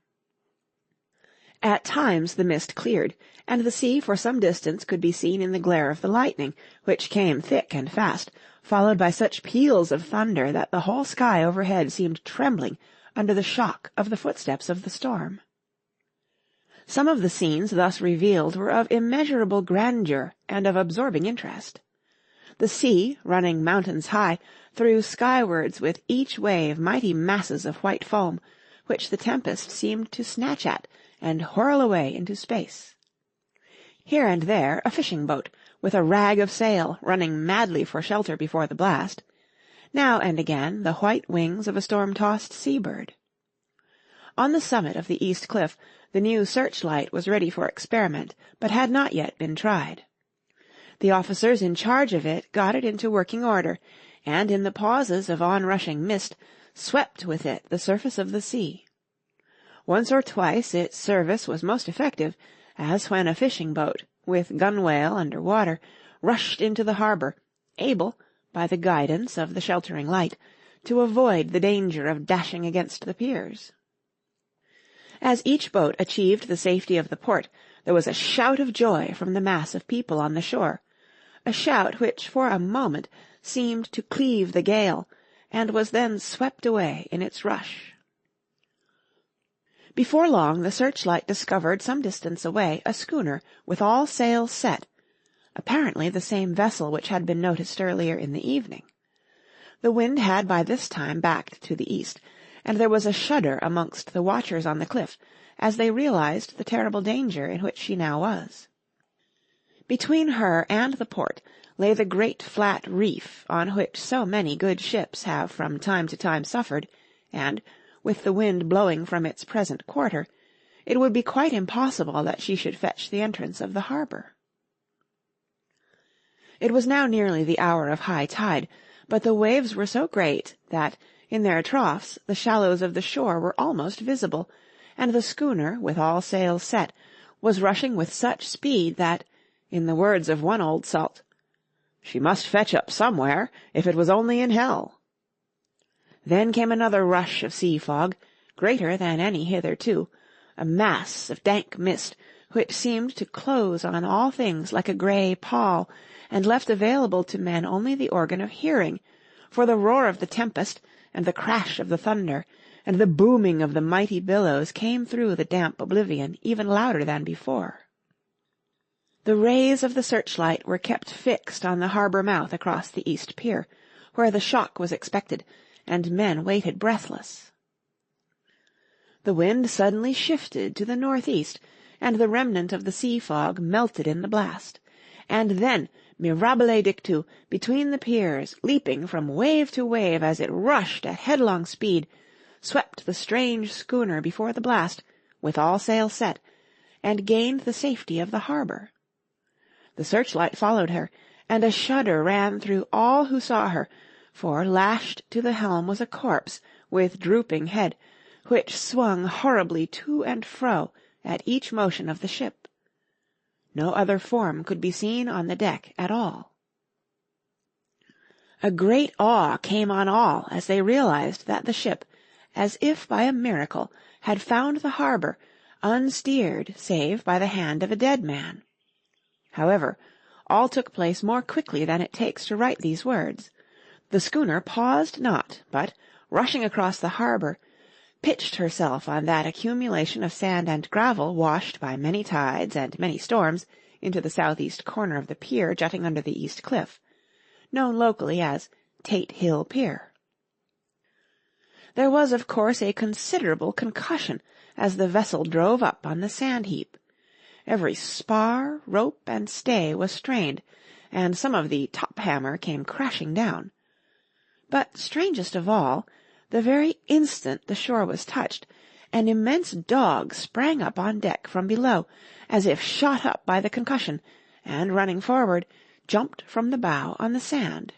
E: At times the mist cleared, and the sea for some distance could be seen in the glare of the lightning, which came thick and fast, followed by such peals of thunder that the whole sky overhead seemed trembling under the shock of the footsteps of the storm. Some of the scenes thus revealed were of immeasurable grandeur and of absorbing interest. The sea, running mountains high, threw skywards with each wave mighty masses of white foam, which the tempest seemed to snatch at and whirl away into space. Here and there a fishing-boat, with a rag of sail, running madly for shelter before the blast, now and again the white wings of a storm-tossed sea-bird. On the summit of the east cliff the new searchlight was ready for experiment, but had not yet been tried. The officers in charge of it got it into working order, and in the pauses of on-rushing mist swept with it the surface of the sea. Once or twice its service was most effective, as when a fishing-boat, with gunwale under water, rushed into the harbour, able, by the guidance of the sheltering light, to avoid the danger of dashing against the piers. As each boat achieved the safety of the port, there was a shout of joy from the mass of people on the shore, a shout which for a moment seemed to cleave the gale, and was then swept away in its rush. Before long the searchlight discovered some distance away a schooner with all sails set, apparently the same vessel which had been noticed earlier in the evening. The wind had by this time backed to the east, and there was a shudder amongst the watchers on the cliff as they realized the terrible danger in which she now was. Between her and the port lay the great flat reef on which so many good ships have from time to time suffered, and, with the wind blowing from its present quarter, it would be quite impossible that she should fetch the entrance of the harbour. It was now nearly the hour of high tide, but the waves were so great that, in their troughs, the shallows of the shore were almost visible, and the schooner, with all sails set, was rushing with such speed that, in the words of one old salt, "She must fetch up somewhere, if it was only in hell." Then came another rush of sea fog, greater than any hitherto, a mass of dank mist, which seemed to close on all things like a grey pall, and left available to men only the organ of hearing, for the roar of the tempest, and the crash of the thunder, and the booming of the mighty billows came through the damp oblivion even louder than before. The rays of the searchlight were kept fixed on the harbour mouth across the east pier, where the shock was expected, and men waited breathless. The wind suddenly shifted to the northeast, and the remnant of the sea fog melted in the blast, and then, mirabile dictu, between the piers, leaping from wave to wave as it rushed at headlong speed, swept the strange schooner before the blast, with all sail set, and gained the safety of the harbour. The searchlight followed her, and a shudder ran through all who saw her, for lashed to the helm was a corpse with drooping head, which swung horribly to and fro at each motion of the ship. No other form could be seen on the deck at all. A great awe came on all as they realized that the ship, as if by a miracle, had found the harbour, unsteered save by the hand of a dead man. However, all took place more quickly than it takes to write these words. The schooner paused not, but, rushing across the harbour, pitched herself on that accumulation of sand and gravel washed by many tides and many storms into the southeast corner of the pier jutting under the east cliff, known locally as Tate Hill Pier. There was, of course, a considerable concussion as the vessel drove up on the sand-heap. Every spar, rope, and stay was strained, and some of the top-hammer came crashing down. But strangest of all, the very instant the shore was touched, an immense dog sprang up on deck from below, as if shot up by the concussion, and, running forward, jumped from the bow on the sand.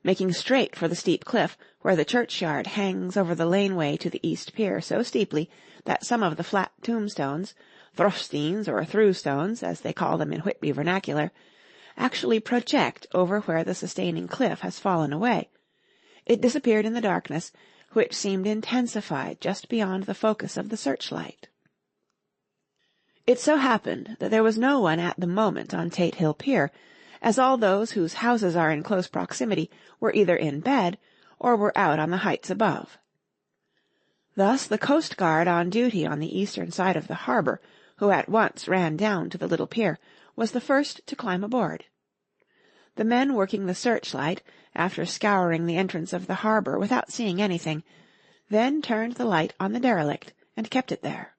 E: Making straight for the steep cliff, where the churchyard hangs over the laneway to the east pier so steeply that some of the flat tombstones, throstines or through-stones, as they call them in Whitby vernacular, actually project over where the sustaining cliff has fallen away, it disappeared in the darkness, which seemed intensified just beyond the focus of the searchlight. It so happened that there was no one at the moment on Tate Hill Pier, as all those whose houses are in close proximity were either in bed or were out on the heights above. Thus the coast guard on duty on the eastern side of the harbour, who at once ran down to the little pier, was the first to climb aboard. The men working the searchlight, after scouring the entrance of the harbour without seeing anything, then turned the light on the derelict and kept it there.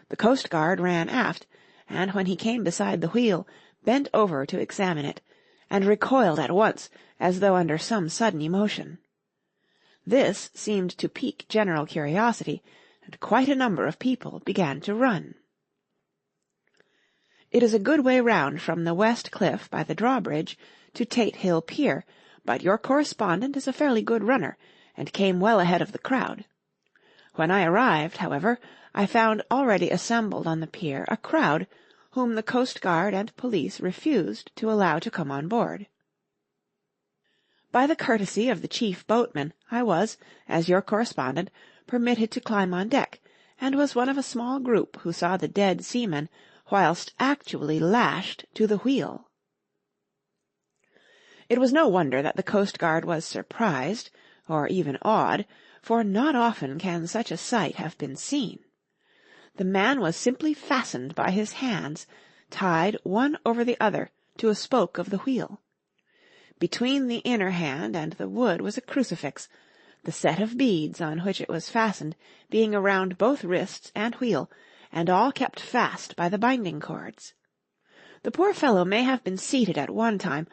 E: The coast guard ran aft, and when he came beside the wheel, bent over to examine it, and recoiled at once as though under some sudden emotion. This seemed to pique general curiosity, and quite a number of people began to run. It is a good way round from the west cliff by the drawbridge to Tate Hill Pier, but your correspondent is a fairly good runner, and came well ahead of the crowd. When I arrived, however, I found already assembled on the pier a crowd whom the coast guard and police refused to allow to come on board. By the courtesy of the chief boatman, I was, as your correspondent, permitted to climb on deck, and was one of a small group who saw the dead seaman whilst actually lashed to the wheel. It was no wonder that the coast guard was surprised, or even awed, for not often can such a sight have been seen. The man was simply fastened by his hands, tied one over the other to a spoke of the wheel. Between the inner hand and the wood was a crucifix, the set of beads on which it was fastened being around both wrists and wheel, and all kept fast by the binding cords. The poor fellow may have been seated at one time,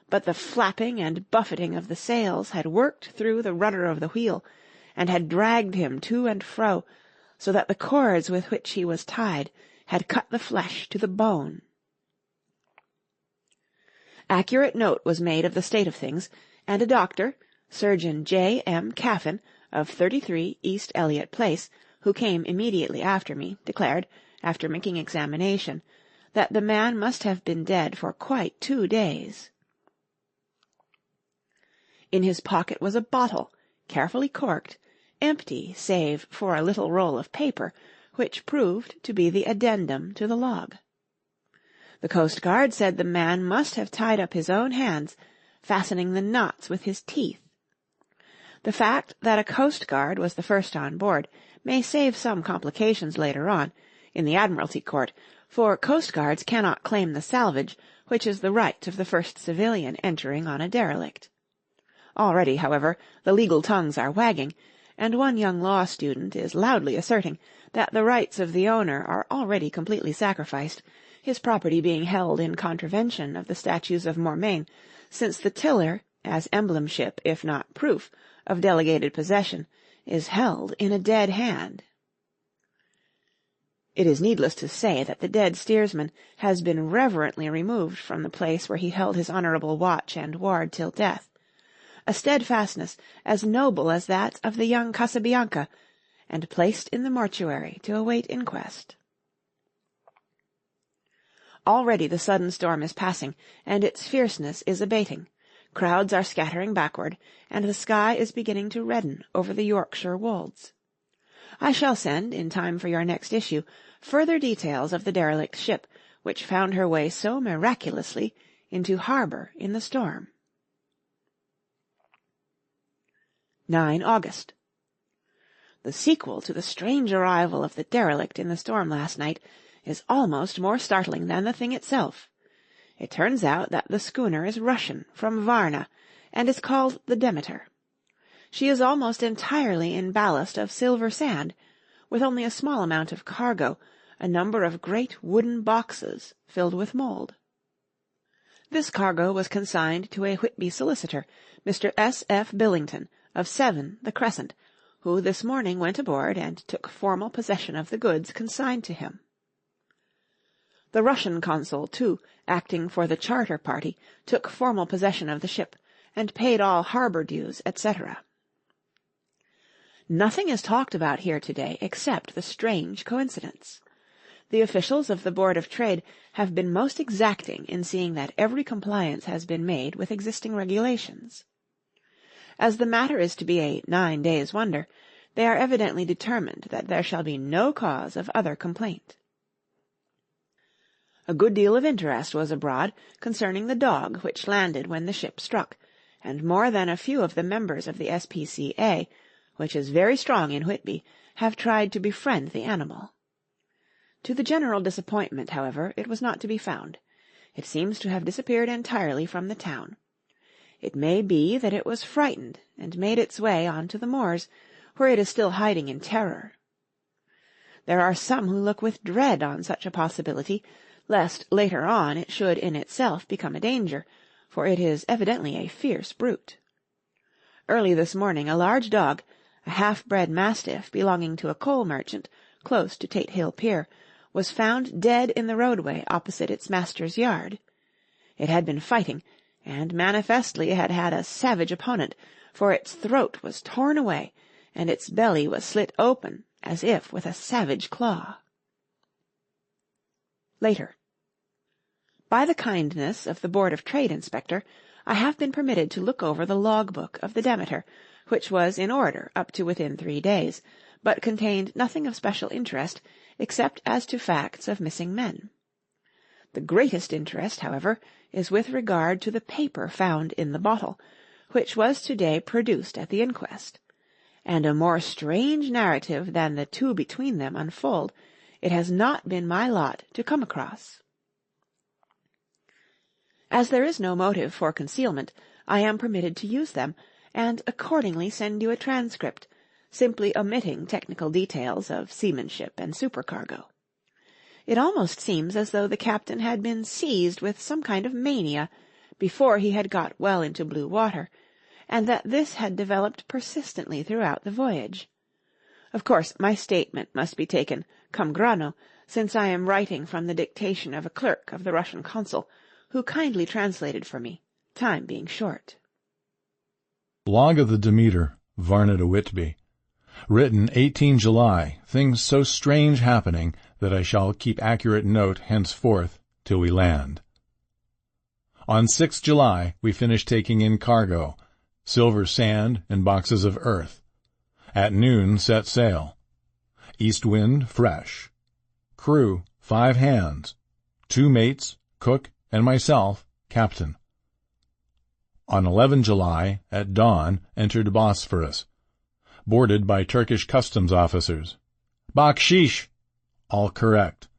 E: but the flapping and buffeting of the sails had worked through the rudder of the wheel, and had dragged him to and fro, so that the cords with which he was tied had cut the flesh to the bone. Accurate note was made of the state of things, and a doctor, Surgeon J. M. Caffin, of 33 East Elliot Place, who came immediately after me, declared, after making examination, that the man must have been dead for quite 2 days. In his pocket was a bottle, carefully corked, empty save for a little roll of paper, which proved to be the addendum to the log. The coast guard said the man must have tied up his own hands, fastening the knots with his teeth. The fact that a coast guard was the first on board may save some complications later on, in the Admiralty Court, for coast guards cannot claim the salvage, which is the right of the first civilian entering on a derelict. Already, however, the legal tongues are wagging, and one young law student is loudly asserting that the rights of the owner are already completely sacrificed, his property being held in contravention of the statutes of Mormain, since the tiller, as emblemship if not proof of delegated possession, is held in a dead hand. It is needless to say that the dead steersman has been reverently removed from the place where he held his honourable watch and ward till death, a steadfastness as noble as that of the young Casabianca, and placed in the mortuary to await inquest. Already the sudden storm is passing, and its fierceness is abating. Crowds are scattering backward, and the sky is beginning to redden over the Yorkshire wolds. I shall send, in time for your next issue, further details of the derelict ship, which found her way so miraculously into harbour in the storm. 9 August. The sequel to the strange arrival of the derelict in the storm last night is almost more startling than the thing itself. It turns out that the schooner is Russian, from Varna, and is called the Demeter. She is almost entirely in ballast of silver sand, with only a small amount of cargo, a number of great wooden boxes filled with mould. This cargo was consigned to a Whitby solicitor, Mr. S. F. Billington, of 7, the Crescent, who this morning went aboard and took formal possession of the goods consigned to him. The Russian consul, too, acting for the charter party, took formal possession of the ship, and paid all harbour dues, etc. Nothing is talked about here today except the strange coincidence. The officials of the Board of Trade have been most exacting in seeing that every compliance has been made with existing regulations. As the matter is to be a 9 days' wonder, they are evidently determined that there shall be no cause of other complaint. A good deal of interest was abroad concerning the dog which landed when the ship struck, and more than a few of the members of the S.P.C.A., which is very strong in Whitby, have tried to befriend the animal. To the general disappointment, however, it was not to be found. It seems to have disappeared entirely from the town. It may be that it was frightened and made its way on to the moors, where it is still hiding in terror. There are some who look with dread on such a possibility, lest later on it should in itself become a danger, for it is evidently a fierce brute. Early this morning a large dog, a half-bred mastiff belonging to a coal merchant, close to Tate Hill Pier, was found dead in the roadway opposite its master's yard. It had been fighting, and manifestly had had a savage opponent, for its throat was torn away, and its belly was slit open, as if with a savage claw. Later. By the kindness of the Board of Trade Inspector, I have been permitted to look over the log-book of the Demeter, which was in order up to within 3 days, but contained nothing of special interest, except as to facts of missing men. The greatest interest, however, is with regard to the paper found in the bottle, which was to-day produced at the inquest, and a more strange narrative than the two between them unfold it has not been my lot to come across. As there is no motive for concealment, I am permitted to use them, and accordingly send you a transcript, simply omitting technical details of seamanship and supercargo. It almost seems as though the captain had been seized with some kind of mania before he had got well into blue water, and that this had developed persistently throughout the voyage. Of course, my statement must be taken cum grano, since I am writing from the dictation of a clerk of the Russian consul, who kindly translated for me, time being short.
F: Log of the Demeter, Varna to Whitby. Written 18 July, things so strange happening that I shall keep accurate note henceforth till we land. On 6 July we finished taking in cargo, silver sand and boxes of earth. At noon set sail. East wind fresh. Crew 5 hands, 2 mates, cook, and myself, captain. On 11 July, at dawn, entered Bosphorus. Boarded by Turkish customs officers. Bakshish! All correct.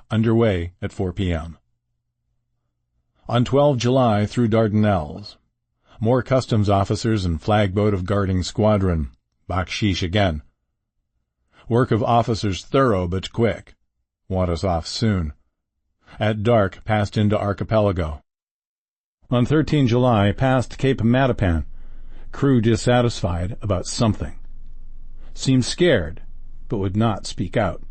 F: Under way at 4 p.m. On 12 July through Dardanelles. More customs officers and flagboat of guarding squadron. Bakshish again. Work of officers thorough but quick. Want us off soon. At dark passed into archipelago. On 13 July passed Cape Matapan. Crew dissatisfied about something. Seemed scared, but would not speak out.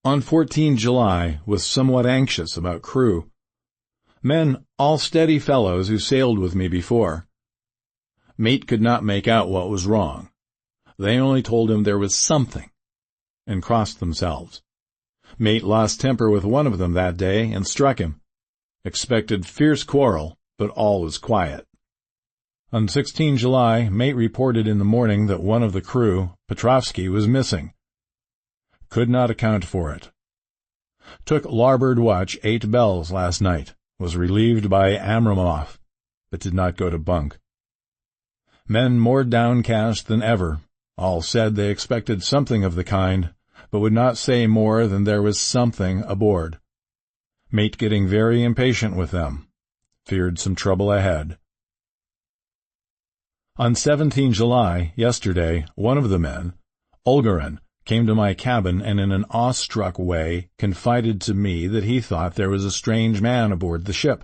F: On 14 July was somewhat anxious about crew. Men all steady fellows who sailed with me before. Mate could not make out what was wrong. They only told him there was something, and crossed themselves. Mate lost temper with one of them that day and struck him. Expected fierce quarrel, but all was quiet. On 16 July, mate reported in the morning that one of the crew, Petrovsky, was missing. Could not account for it. Took larboard watch 8 bells last night. Was relieved by Amramov, but did not go to bunk. Men more downcast than ever. All said they expected something of the kind, but would not say more than there was something aboard. Mate getting very impatient with them. Feared some trouble ahead. On 17 July, yesterday, one of the men, Olgarin, came to my cabin and in an awestruck way confided to me that he thought there was a strange man aboard the ship.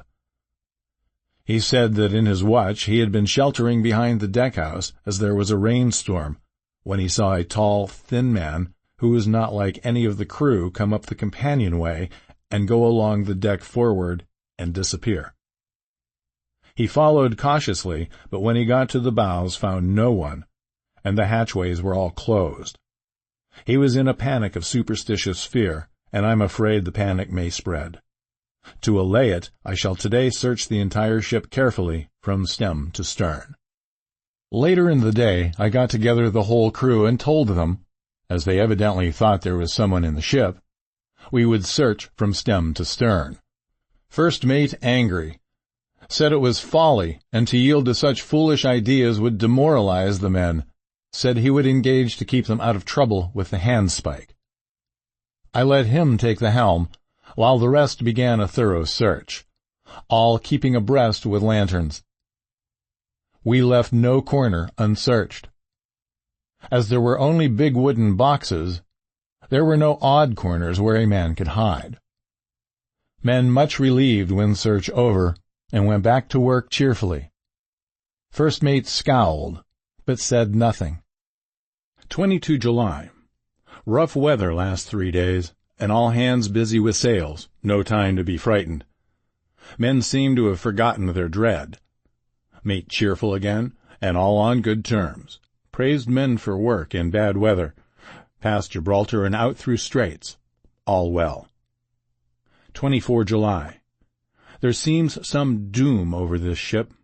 F: He said that in his watch he had been sheltering behind the deck-house as there was a rainstorm, when he saw a tall, thin man who was not like any of the crew come up the companionway and go along the deck forward and disappear. He followed cautiously, but when he got to the bows found no one, and the hatchways were all closed. He was in a panic of superstitious fear, and I'm afraid the panic may spread. To allay it, I shall today search the entire ship carefully, from stem to stern. Later in the day, I got together the whole crew and told them, as they evidently thought there was someone in the ship, we would search from stem to stern. First mate, angry, said it was folly, and to yield to such foolish ideas would demoralize the men, said he would engage to keep them out of trouble with the handspike. I let him take the helm, while the rest began a thorough search, all keeping abreast with lanterns. We left no corner unsearched. As there were only big wooden boxes, there were no odd corners where a man could hide. Men much relieved when search over, and went back to work cheerfully. First mate scowled, but said nothing. 22 July. Rough weather last 3 days, and all hands busy with sails, no time to be frightened. Men seem to have forgotten their dread. Mate cheerful again, and all on good terms. Praised men for work in bad weather. Past Gibraltar and out through straits. All well. 24 July. There seems some doom over this ship.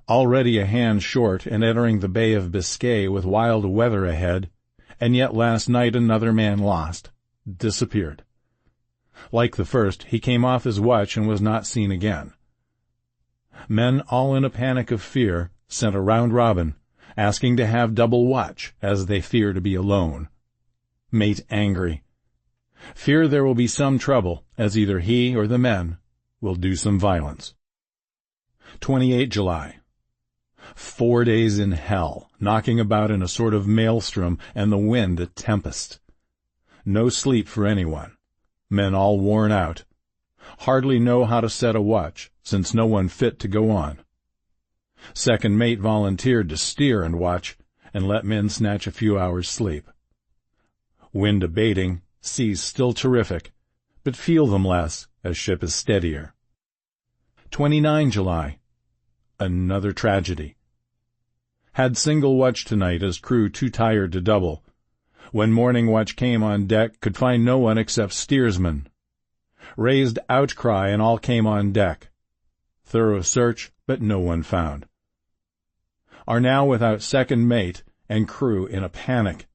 F: Already a hand short and entering the Bay of Biscay with wild weather ahead, and yet last night another man lost, disappeared. Like the first, he came off his watch and was not seen again. Men, all in a panic of fear, sent a round-robin, asking to have double watch, as they fear to be alone. Mate angry. Fear there will be some trouble, as either he or the men will do some violence. 28 July. 4 days in hell, knocking about in a sort of maelstrom, and the wind a tempest. No sleep for anyone. Men all worn out. Hardly know how to set a watch, since no one fit to go on. Second mate volunteered to steer and watch, and let men snatch a few hours' sleep. Wind abating, seas still terrific, but feel them less, as ship is steadier. 29 July. Another tragedy. Had single watch tonight as crew too tired to double. When morning watch came on deck, could find no one except steersman. Raised outcry and all came on deck. Thorough search, but no one found. Are now without second mate and crew in a panic.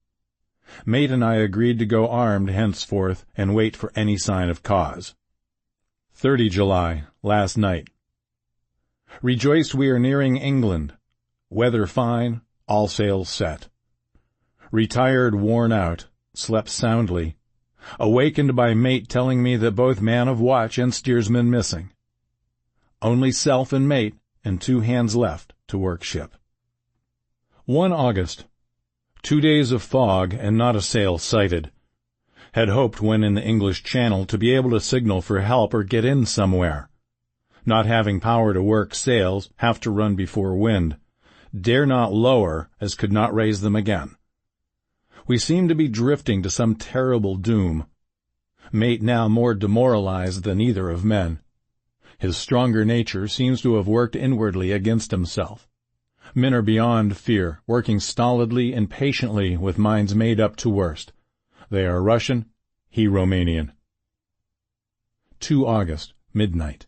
F: Mate and I agreed to go armed henceforth and wait for any sign of cause. 30 July, last night. Rejoiced we are nearing England. Weather fine, all sails set. Retired, worn out, slept soundly. Awakened by mate telling me that both man of watch and steersman missing. Only self and mate, and 2 hands left to work ship. 1 August. 2 days of fog and not a sail sighted. Had hoped when in the English Channel to be able to signal for help or get in somewhere. Not having power to work sails, have to run before wind. Dare not lower, as could not raise them again. We seem to be drifting to some terrible doom. Mate now more demoralized than either of men. His stronger nature seems to have worked inwardly against himself. Men are beyond fear, working stolidly and patiently with minds made up to worst. They are Russian, he Romanian. 2 August, midnight.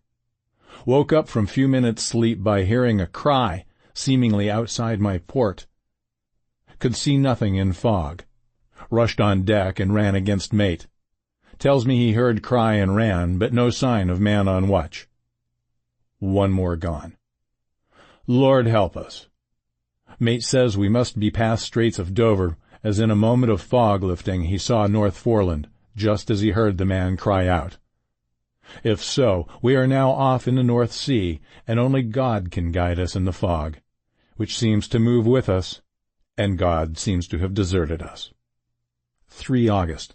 F: Woke up from few minutes' sleep by hearing a cry, seemingly outside my port. Could see nothing in fog. Rushed on deck and ran against mate. Tells me he heard cry and ran, but no sign of man on watch. 1 more gone. Lord help us. Mate says we must be past Straits of Dover, as in a moment of fog lifting he saw North Foreland, just as he heard the man cry out. If so, we are now off in the North Sea, and only God can guide us in the fog. which seems to move with us, and God seems to have deserted us. 3 August.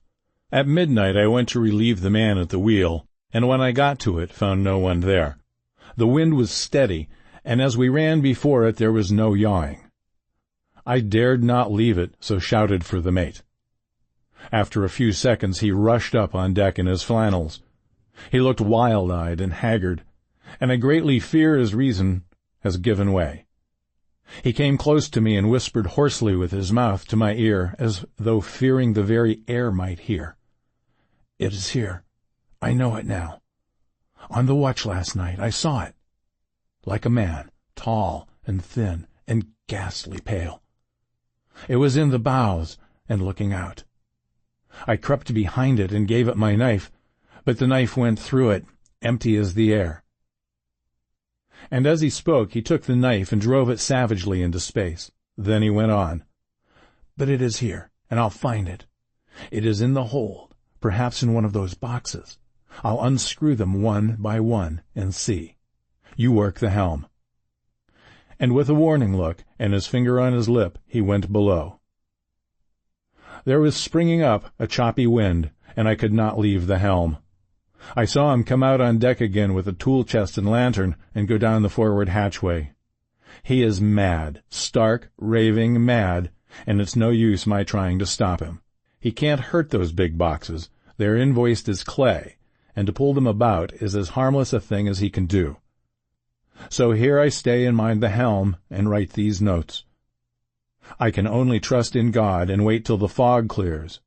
F: At midnight I went to relieve the man at the wheel, and when I got to it found no one there. The wind was steady, and as we ran before it there was no yawing. I dared not leave it, so shouted for the mate. After a few seconds he rushed up on deck in his flannels. He looked wild-eyed and haggard, and I greatly fear his reason has given way. He came close to me and whispered hoarsely with his mouth to my ear, as though fearing the very air might hear. "It is here. I know it now. On the watch last night I saw it. Like a man, tall and thin and ghastly pale. It was in the bows and looking out. I crept behind it and gave it my knife, but the knife went through it, empty as the air." And as he spoke, he took the knife and drove it savagely into space. Then he went on. "But it is here, and I'll find it. It is in the hold, perhaps in one of those boxes. I'll unscrew them one by one and see. You work the helm." And with a warning look and his finger on his lip, he went below. There was springing up a choppy wind, and I could not leave the helm. I saw him come out on deck again with a tool chest and lantern and go down the forward hatchway. He is mad, stark, raving mad, and it's no use my trying to stop him. He can't hurt those big boxes. They're invoiced as clay, and to pull them about is as harmless a thing as he can do. So here I stay and mind the helm and write these notes. I can only trust in God and wait till the fog clears.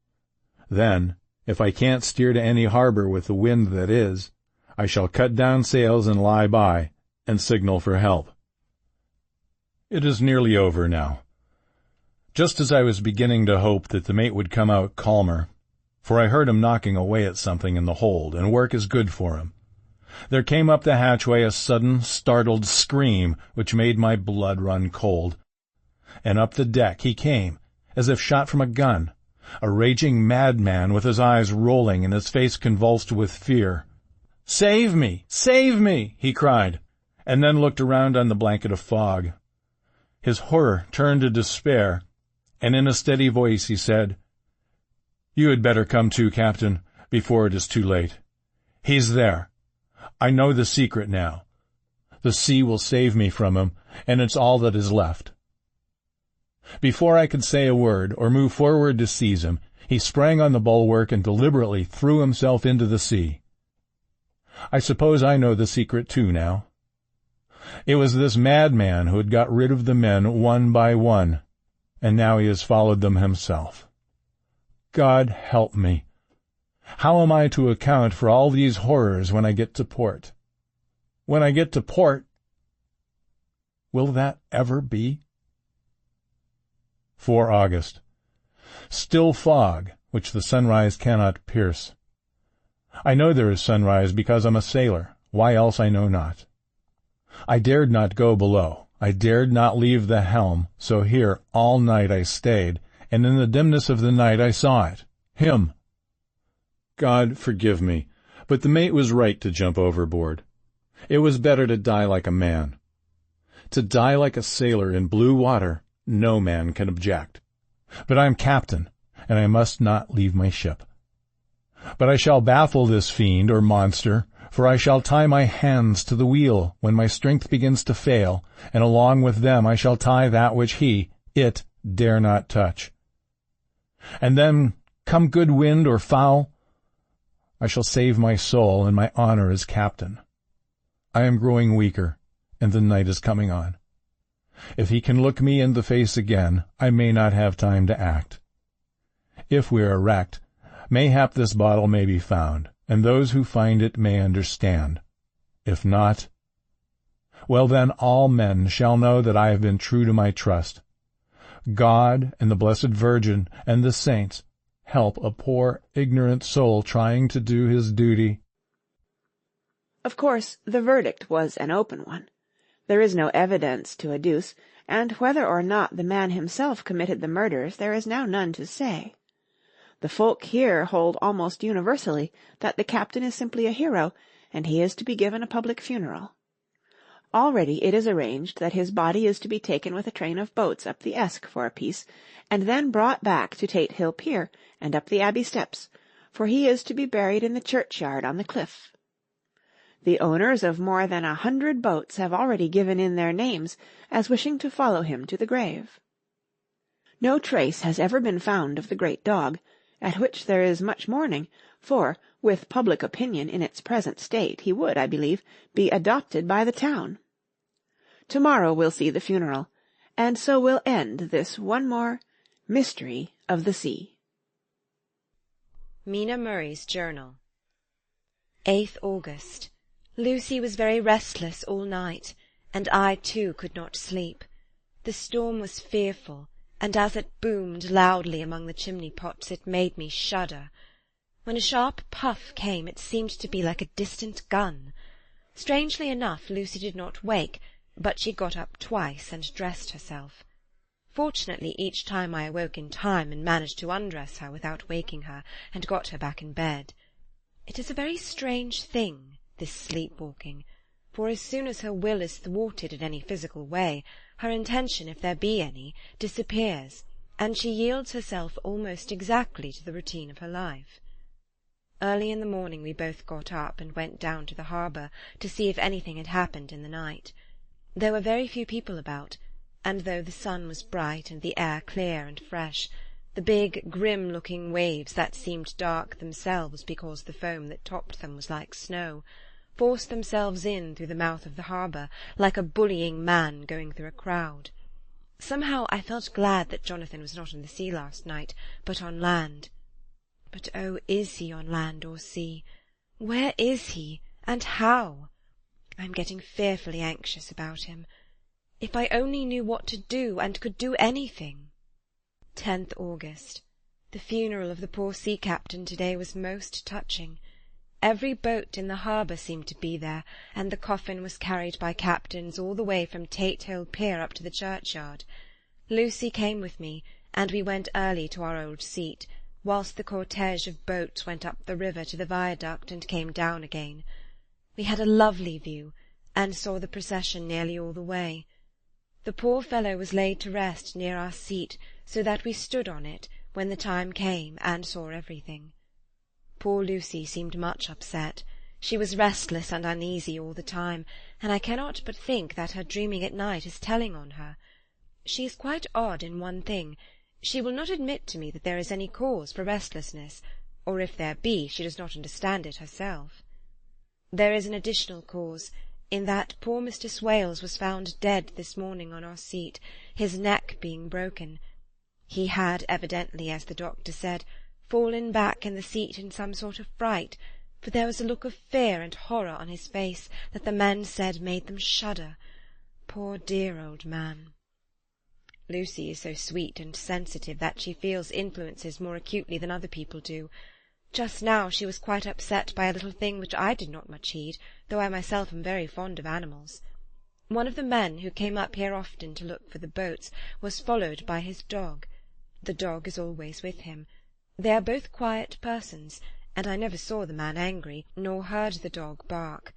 F: Then, if I can't steer to any harbor with the wind that is, I shall cut down sails and lie by, and signal for help. It is nearly over now. Just as I was beginning to hope that the mate would come out calmer, for I heard him knocking away at something in the hold, and work is good for him, there came up the hatchway a sudden, startled scream which made my blood run cold. And up the deck he came, as if shot from a gun, a raging madman with his eyes rolling and his face convulsed with fear. "Save me! Save me!" he cried, and then looked around on the blanket of fog. His horror turned to despair, and in a steady voice he said, "You had better come to, Captain, before it is too late. He's there. I know the secret now. The sea will save me from him, and it's all that is left." Before I could say a word or move forward to seize him, he sprang on the bulwark and deliberately threw himself into the sea. I suppose I know the secret too now. It was this madman who had got rid of the men one by one, and now he has followed them himself. God help me! How am I to account for all these horrors when I get to port? When I get to port, will that ever be? 4 August. Still fog, which the sunrise cannot pierce. I know there is sunrise because I'm a sailor. Why else I know not. I dared not go below. I dared not leave the helm, so here all night I stayed, and in the dimness of the night I saw it. Him. God forgive me, but the mate was right to jump overboard. It was better to die like a man. To die like a sailor in blue water, no man can object. But I am captain, and I must not leave my ship. But I shall baffle this fiend or monster, for I shall tie my hands to the wheel when my strength begins to fail, and along with them I shall tie that which it, dare not touch. And then, come good wind or foul, I shall save my soul and my honor as captain. I am growing weaker, and the night is coming on. If he can look me in the face again, I may not have time to act. If we are wrecked, mayhap this bottle may be found, and those who find it may understand. If not, well then all men shall know that I have been true to my trust. God and the Blessed Virgin and the saints help a poor, ignorant soul trying to do his duty.
E: Of course, the verdict was an open one. There is no evidence to adduce, and whether or not the man himself committed the murders there is now none to say. The folk here hold almost universally that the captain is simply a hero, and he is to be given a public funeral. Already it is arranged that his body is to be taken with a train of boats up the Esk for a piece, and then brought back to Tate Hill Pier, and up the Abbey steps, for he is to be buried in the churchyard on the cliff. The owners of more than 100 boats have already given in their names as wishing to follow him to the grave. No trace has ever been found of the great dog, at which there is much mourning, for, with public opinion in its present state, he would, I believe, be adopted by the town. To-morrow we'll see the funeral, and so will end this one more mystery of the sea.
D: Mina Murray's Journal.
A: 8th August. Lucy was very restless all night, and I too could not sleep. The storm was fearful, and as it boomed loudly among the chimney-pots it made me shudder. When a sharp puff came it seemed to be like a distant gun. Strangely enough Lucy did not wake, but she got up twice and dressed herself. Fortunately each time I awoke in time and managed to undress her without waking her, and got her back in bed. It is a very strange thing, this sleep-walking, for as soon as her will is thwarted in any physical way, her intention, if there be any, disappears, and she yields herself almost exactly to the routine of her life. Early in the morning we both got up and went down to the harbour to see if anything had happened in the night. There were very few people about, and though the sun was bright and the air clear and fresh, the big, grim-looking waves that seemed dark themselves because the foam that topped them was like snow, forced themselves in through the mouth of the harbour, like a bullying man going through a crowd. Somehow I felt glad that Jonathan was not on the sea last night, but on land. But oh, is he on land or sea? Where is he, and how? I am getting fearfully anxious about him. If I only knew what to do, and could do anything. 10th August. The funeral of the poor sea-captain to-day was most touching. Every boat in the harbour seemed to be there, and the coffin was carried by captains all the way from Tate Hill Pier up to the churchyard. Lucy came with me, and we went early to our old seat, whilst the cortege of boats went up the river to the viaduct and came down again. We had a lovely view, and saw the procession nearly all the way. The poor fellow was laid to rest near our seat, so that we stood on it when the time came and saw everything. Poor Lucy seemed much upset. She was restless and uneasy all the time, and I cannot but think that her dreaming at night is telling on her. She is quite odd in one thing. She will not admit to me that there is any cause for restlessness, or if there be, she does not understand it herself. There is an additional cause, in that poor Mr. Swales was found dead this morning on our seat, his neck being broken. He had evidently, as the doctor said, fallen back in the seat in some sort of fright, for there was a look of fear and horror on his face that the men said made them shudder. Poor dear old man! Lucy is so sweet and sensitive that she feels influences more acutely than other people do. Just now she was quite upset by a little thing which I did not much heed, though I myself am very fond of animals. One of the men, who came up here often to look for the boats, was followed by his dog. The dog is always with him. They are both quiet persons, and I never saw the man angry, nor heard the dog bark.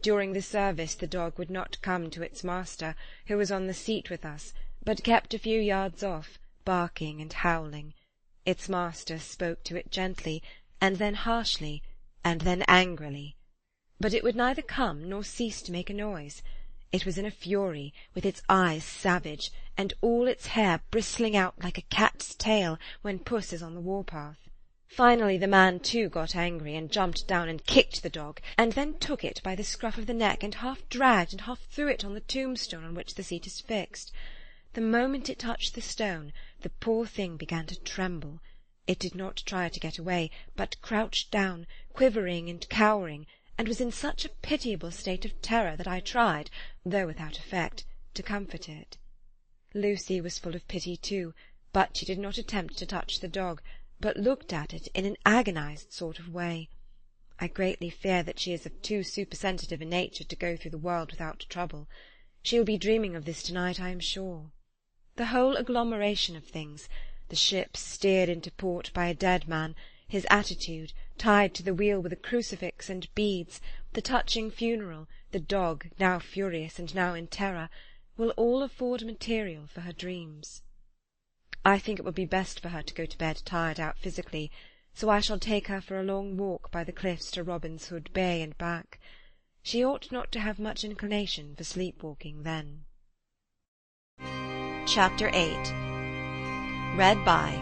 A: During the service the dog would not come to its master, who was on the seat with us, but kept a few yards off, barking and howling. Its master spoke to it gently, and then harshly, and then angrily. But it would neither come nor cease to make a noise. It was in a fury, with its eyes savage, and all its hair bristling out like a cat's tail when puss is on the war-path. Finally the man too got angry, and jumped down and kicked the dog, and then took it by the scruff of the neck, and half dragged and half threw it on the tombstone on which the seat is fixed. The moment it touched the stone, the poor thing began to tremble. It did not try to get away, but crouched down, quivering and cowering, and was in such a pitiable state of terror that I tried, though without effect, to comfort it. Lucy was full of pity too, but she did not attempt to touch the dog, but looked at it in an agonized sort of way. I greatly fear that she is of too supersensitive a nature to go through the world without trouble. She will be dreaming of this to-night, I am sure. The whole agglomeration of things, the ship steered into port by a dead man, his attitude, tied to the wheel with a crucifix and beads, The touching funeral, the dog, now furious and now in terror, will all afford material for her dreams. I think it will be best for her to go to bed tired out physically, so I shall take her for a long walk by the cliffs to Robin's Hood Bay and back. She ought not to have much inclination for sleep-walking then.
D: Chapter 8. Read by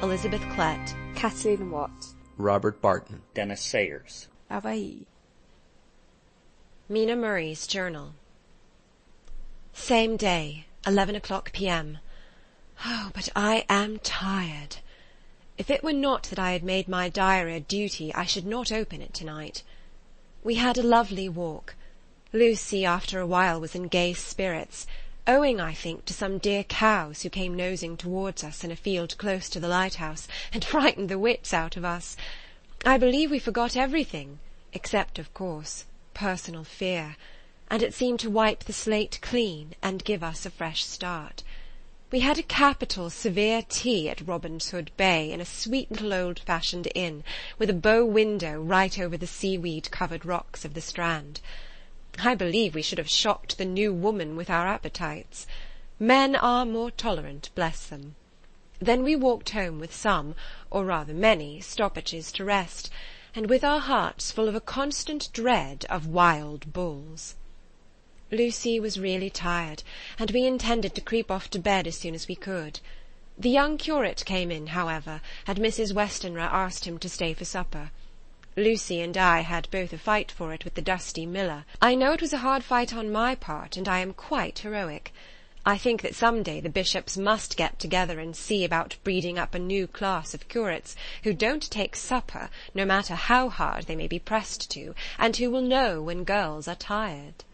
D: Elizabeth Klett,
G: Kathleen Watt,
H: Robert Barton,
C: Dennis Sayers.
G: Hawaii.
A: Mina Murray's Journal. Same day, 11 o'clock p.m. Oh, but I am tired. If it were not that I had made my diary a duty, I should not open it tonight. We had a lovely walk. Lucy, after a while, was in gay spirits, owing, I think, to some dear cows who came nosing towards us in a field close to the lighthouse, and frightened the wits out of us. I believe we forgot everything, except, of course, personal fear, and it seemed to wipe the slate clean and give us a fresh start. We had a capital severe tea at Robin's Hood Bay in a sweet little old-fashioned inn, with a bow window right over the seaweed-covered rocks of the Strand. I believe we should have shocked the new woman with our appetites. Men are more tolerant, bless them. Then we walked home with some, or rather many, stoppages to rest, and with our hearts full of a constant dread of wild bulls. Lucy was really tired, and we intended to creep off to bed as soon as we could. The young curate came in, however, and Mrs. Westenra asked him to stay for supper. Lucy and I had both a fight for it with the dusty miller. I know it was a hard fight on my part, and I am quite heroic. I think that some day the bishops must get together and see about breeding up a new class of curates who don't take supper, no matter how hard they may be pressed to, and who will know when girls are tired.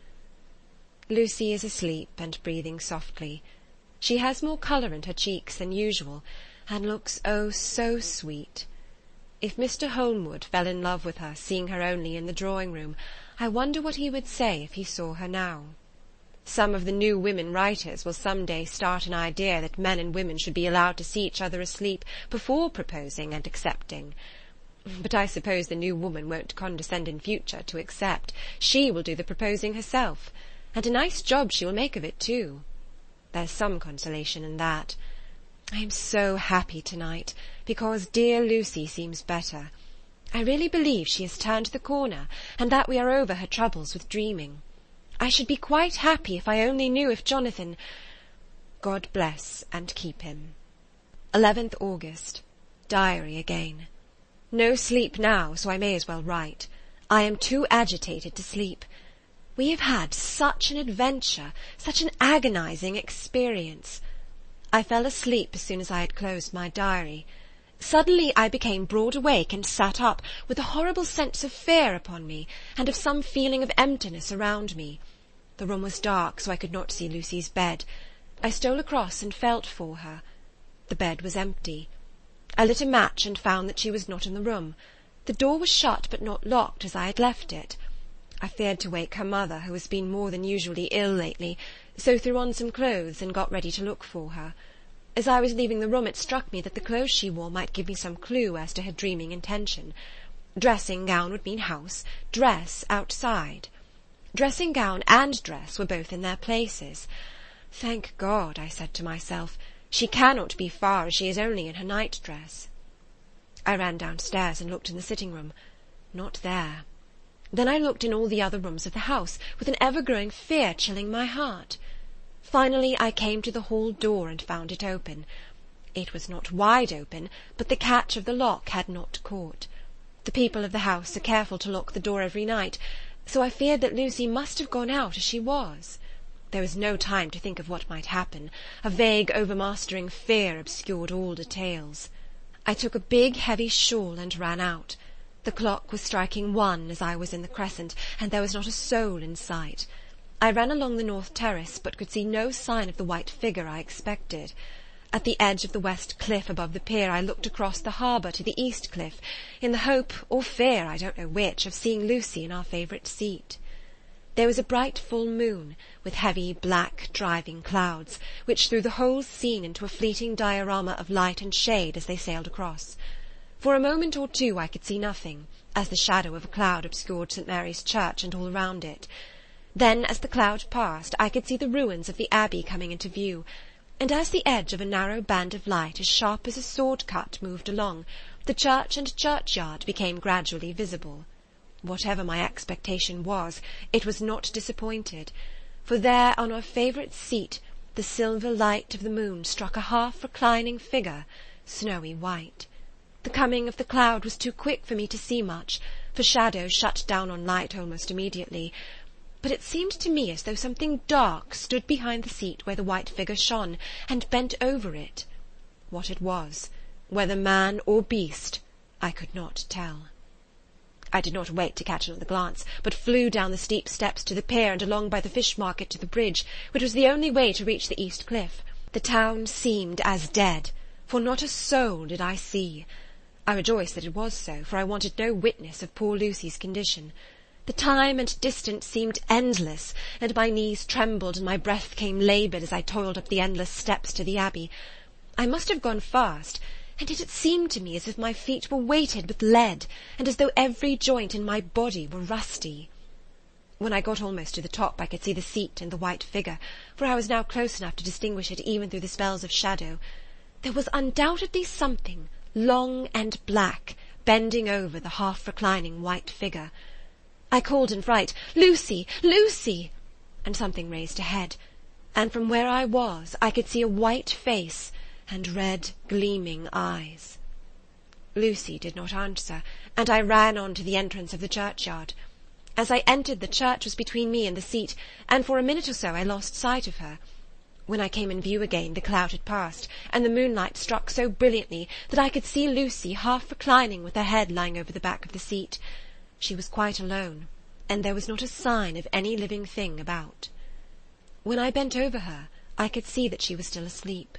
A: Lucy is asleep and breathing softly. She has more colour in her cheeks than usual, and looks, oh, so sweet. If Mr. Holmwood fell in love with her, seeing her only in the drawing-room, I wonder what he would say if he saw her now. Some of the new women writers will some day start an idea that men and women should be allowed to see each other asleep before proposing and accepting. But I suppose the new woman won't condescend in future to accept. She will do the proposing herself, and a nice job she will make of it, too. There's some consolation in that. I am so happy tonight, because dear Lucy seems better. I really believe she has turned the corner, and that we are over her troubles with dreaming. I should be quite happy if I only knew if Jonathan... God bless and keep him. 11th August. Diary again. No sleep now, so I may as well write. I am too agitated to sleep. We have had such an adventure, such an agonizing experience. I fell asleep as soon as I had closed my diary. Suddenly I became broad awake and sat up, with a horrible sense of fear upon me, and of some feeling of emptiness around me. The room was dark, so I could not see Lucy's bed. I stole across and felt for her. The bed was empty. I lit a match and found that she was not in the room. The door was shut but not locked as I had left it. I feared to wake her mother, who has been more than usually ill lately, so threw on some clothes and got ready to look for her. As I was leaving the room, it struck me that the clothes she wore might give me some clue as to her dreaming intention. Dressing-gown would mean house, dress outside. Dressing-gown and dress were both in their places. Thank God, I said to myself, she cannot be far, as she is only in her night-dress. I ran downstairs and looked in the sitting-room. Not there. Then I looked in all the other rooms of the house, with an ever-growing fear chilling my heart. Finally I came to the hall door and found it open. It was not wide open, but the catch of the lock had not caught. The people of the house are careful to lock the door every night, so I feared that Lucy must have gone out as she was. There was no time to think of what might happen. A vague, overmastering fear obscured all details. I took a big, heavy shawl and ran out. The clock was striking 1 as I was in the crescent, and there was not a soul in sight. I ran along the north terrace, but could see no sign of the white figure I expected. At the edge of the west cliff above the pier I looked across the harbour to the east cliff, in the hope, or fear, I don't know which, of seeing Lucy in our favourite seat. There was a bright full moon, with heavy black driving clouds, which threw the whole scene into a fleeting diorama of light and shade as they sailed across. For a moment or two I could see nothing, as the shadow of a cloud obscured St. Mary's Church and all around it. Then, as the cloud passed, I could see the ruins of the abbey coming into view, and as the edge of a narrow band of light as sharp as a sword cut moved along, the church and churchyard became gradually visible. Whatever my expectation was, it was not disappointed, for there on our favourite seat the silver light of the moon struck a half-reclining figure, snowy white. The coming of the cloud was too quick for me to see much, for shadow shut down on light almost immediately, but it seemed to me as though something dark stood behind the seat where the white figure shone, and bent over it. What it was, whether man or beast, I could not tell. I did not wait to catch another glance, but flew down the steep steps to the pier and along by the fish market to the bridge, which was the only way to reach the east cliff. The town seemed as dead, for not a soul did I see. I rejoiced that it was so, for I wanted no witness of poor Lucy's condition. The time and distance seemed endless, and my knees trembled and my breath came laboured as I toiled up the endless steps to the abbey. I must have gone fast, and yet it seemed to me as if my feet were weighted with lead, and as though every joint in my body were rusty. When I got almost to the top I could see the seat and the white figure, for I was now close enough to distinguish it even through the spells of shadow. There was undoubtedly something, long and black, bending over the half-reclining white figure. I called in fright, "Lucy! Lucy!" and something raised a head, and from where I was I could see a white face and red, gleaming eyes. Lucy did not answer, and I ran on to the entrance of the churchyard. As I entered, the church was between me and the seat, and for a minute or so I lost sight of her. When I came in view again, the cloud had passed, and the moonlight struck so brilliantly that I could see Lucy half reclining with her head lying over the back of the seat. She was quite alone, and there was not a sign of any living thing about. When I bent over her, I could see that she was still asleep.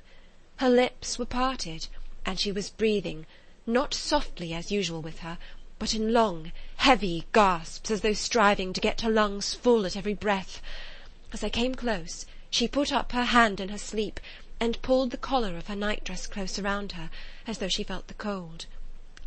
A: Her lips were parted, and she was breathing, not softly as usual with her, but in long, heavy gasps, as though striving to get her lungs full at every breath. As I came close, she put up her hand in her sleep, and pulled the collar of her nightdress close around her, as though she felt the cold.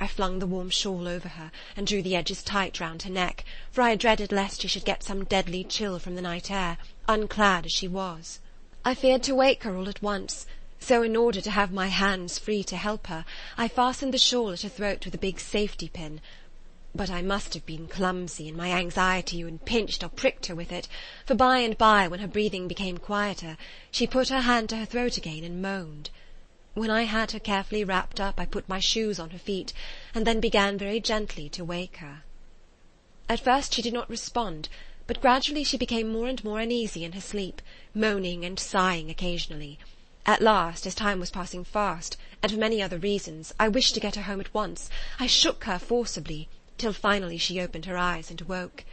A: I flung the warm shawl over her, and drew the edges tight round her neck, for I dreaded lest she should get some deadly chill from the night air, unclad as she was. I feared to wake her all at once, so in order to have my hands free to help her, I fastened the shawl at her throat with a big safety-pin. But I must have been clumsy, and my anxiety and pinched or pricked her with it, for by and by, when her breathing became quieter, she put her hand to her throat again and moaned. When I had her carefully wrapped up, I put my shoes on her feet, and then began very gently to wake her. At first she did not respond, but gradually she became more and more uneasy in her sleep, moaning and sighing occasionally. At last, as time was passing fast, and for many other reasons, I wished to get her home at once. I shook her forcibly, till finally she opened her eyes and awoke.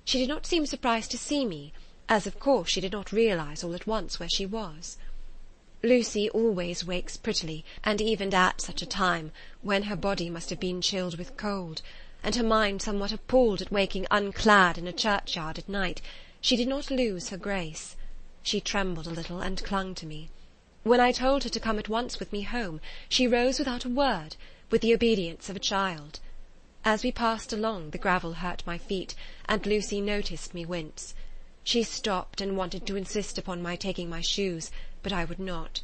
A: She did not seem surprised to see me, as of course she did not realize all at once where she was. Lucy always wakes prettily, and even at such a time, when her body must have been chilled with cold, and her mind somewhat appalled at waking unclad in a churchyard at night, she did not lose her grace. She trembled a little, and clung to me. When I told her to come at once with me home, she rose without a word, with the obedience of a child. As we passed along, the gravel hurt my feet, and Lucy noticed me wince. She stopped and wanted to insist upon my taking my shoes, but I would not.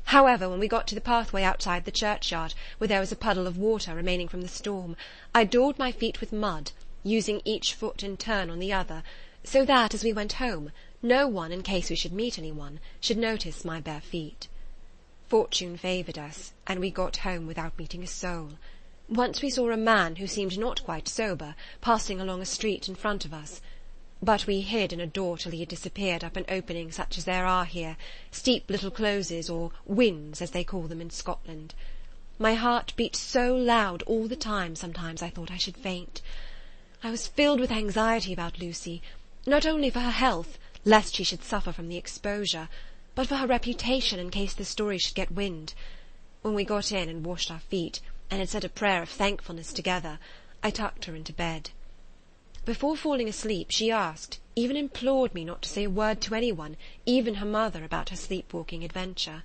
A: However, when we got to the pathway outside the churchyard, where there was a puddle of water remaining from the storm, I daubed my feet with mud, using each foot in turn on the other, so that, as we went home, no one, in case we should meet anyone, should notice my bare feet. Fortune favoured us, and we got home without meeting a soul. Once we saw a man who seemed not quite sober, passing along a street in front of us. But we hid in a door till he had disappeared up an opening such as there are here, steep little closes, or wynds, as they call them in Scotland. My heart beat so loud all the time sometimes I thought I should faint. I was filled with anxiety about Lucy, not only for her health, lest she should suffer from the exposure, but for her reputation in case the story should get wind. When we got in and washed our feet, and had said a prayer of thankfulness together, I tucked her into bed. Before falling asleep, she asked, even implored me not to say a word to anyone, even her mother, about her sleep-walking adventure.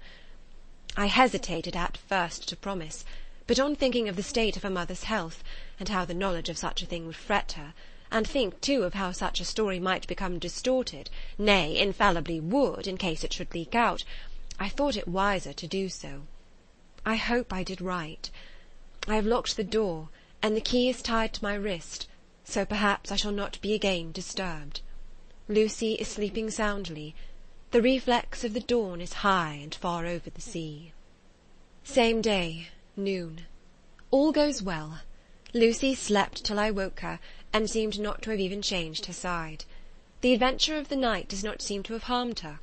A: I hesitated at first to promise, but on thinking of the state of her mother's health, and how the knowledge of such a thing would fret her, and think, too, of how such a story might become distorted, nay, infallibly would, in case it should leak out, I thought it wiser to do so. I hope I did right. I have locked the door, and the key is tied to my wrist, so perhaps I shall not be again disturbed. Lucy is sleeping soundly. The reflex of the dawn is high and far over the sea. Same day, noon. All goes well. Lucy slept till I woke her, and seemed not to have even changed her side. The adventure of the night does not seem to have harmed her.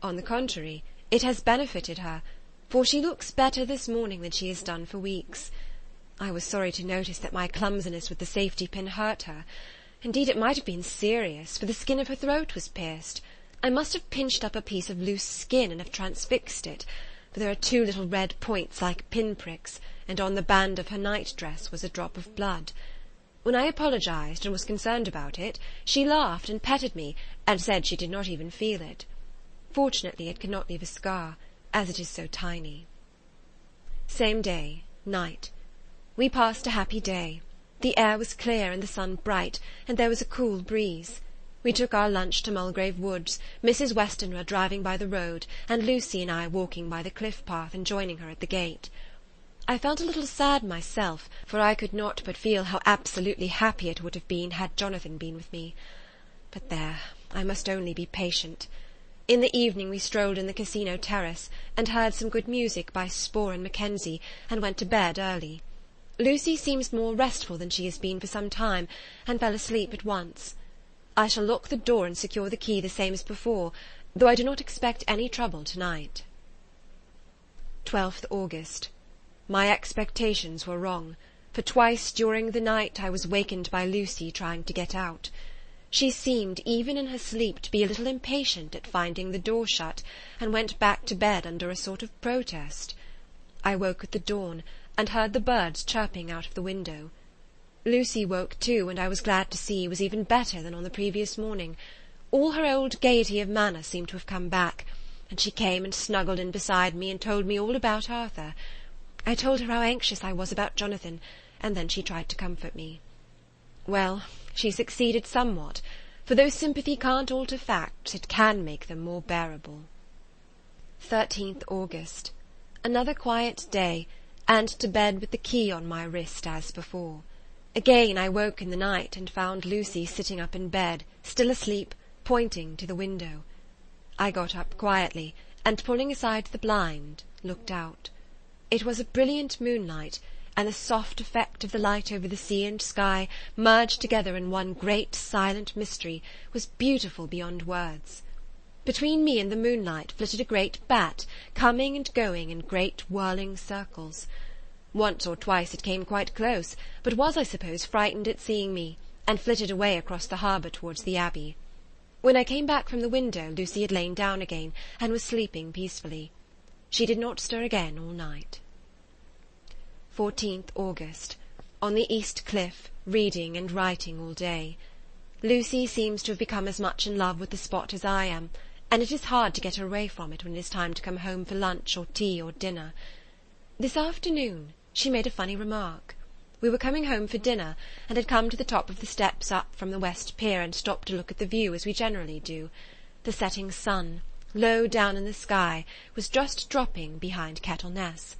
A: On the contrary, it has benefited her, for she looks better this morning than she has done for weeks. I was sorry to notice that my clumsiness with the safety pin hurt her. Indeed, it might have been serious, for the skin of her throat was pierced. I must have pinched up a piece of loose skin and have transfixed it, for there are 2 little red points like pinpricks, and on the band of her night-dress was a drop of blood. When I apologized and was concerned about it, she laughed and petted me, and said she did not even feel it. Fortunately, it could not leave a scar, as it is so tiny. Same day, night. We passed a happy day. The air was clear and the sun bright, and there was a cool breeze. We took our lunch to Mulgrave Woods, Mrs. Westenra driving by the road, and Lucy and I walking by the cliff path and joining her at the gate. I felt a little sad myself, for I could not but feel how absolutely happy it would have been had Jonathan been with me. But there, I must only be patient. In the evening we strolled in the casino terrace, and heard some good music by Spohr and Mackenzie, and went to bed early. Lucy seems more restful than she has been for some time, and fell asleep at once. I shall lock the door and secure the key the same as before, though I do not expect any trouble to-night. 12th August. My expectations were wrong, for twice during the night I was wakened by Lucy trying to get out. She seemed, even in her sleep, to be a little impatient at finding the door shut, and went back to bed under a sort of protest. I woke at the dawn, and heard the birds chirping out of the window. Lucy woke too, and I was glad to see was even better than on the previous morning. All her old gaiety of manner seemed to have come back, and she came and snuggled in beside me and told me all about Arthur. I told her how anxious I was about Jonathan, and then she tried to comfort me. Well, she succeeded somewhat, for though sympathy can't alter facts, it can make them more bearable. 13th August. Another quiet day, and to bed with the key on my wrist as before. Again I woke in the night and found Lucy sitting up in bed, still asleep, pointing to the window. I got up quietly, and pulling aside the blind, looked out. It was a brilliant moonlight, and the soft effect of the light over the sea and sky, merged together in one great silent mystery, was beautiful beyond words. Between me and the moonlight flitted a great bat, coming and going in great whirling circles. Once or twice it came quite close, but was, I suppose, frightened at seeing me, and flitted away across the harbour towards the Abbey. When I came back from the window, Lucy had lain down again, and was sleeping peacefully. She did not stir again all night. 14th August. On the East Cliff, reading and writing all day. Lucy seems to have become as much in love with the spot as I am, and it is hard to get her away from it when it is time to come home for lunch or tea or dinner. This afternoon she made a funny remark. We were coming home for dinner, and had come to the top of the steps up from the West Pier and stopped to look at the view, as we generally do. The setting sun, low down in the sky, was just dropping behind Kettleness.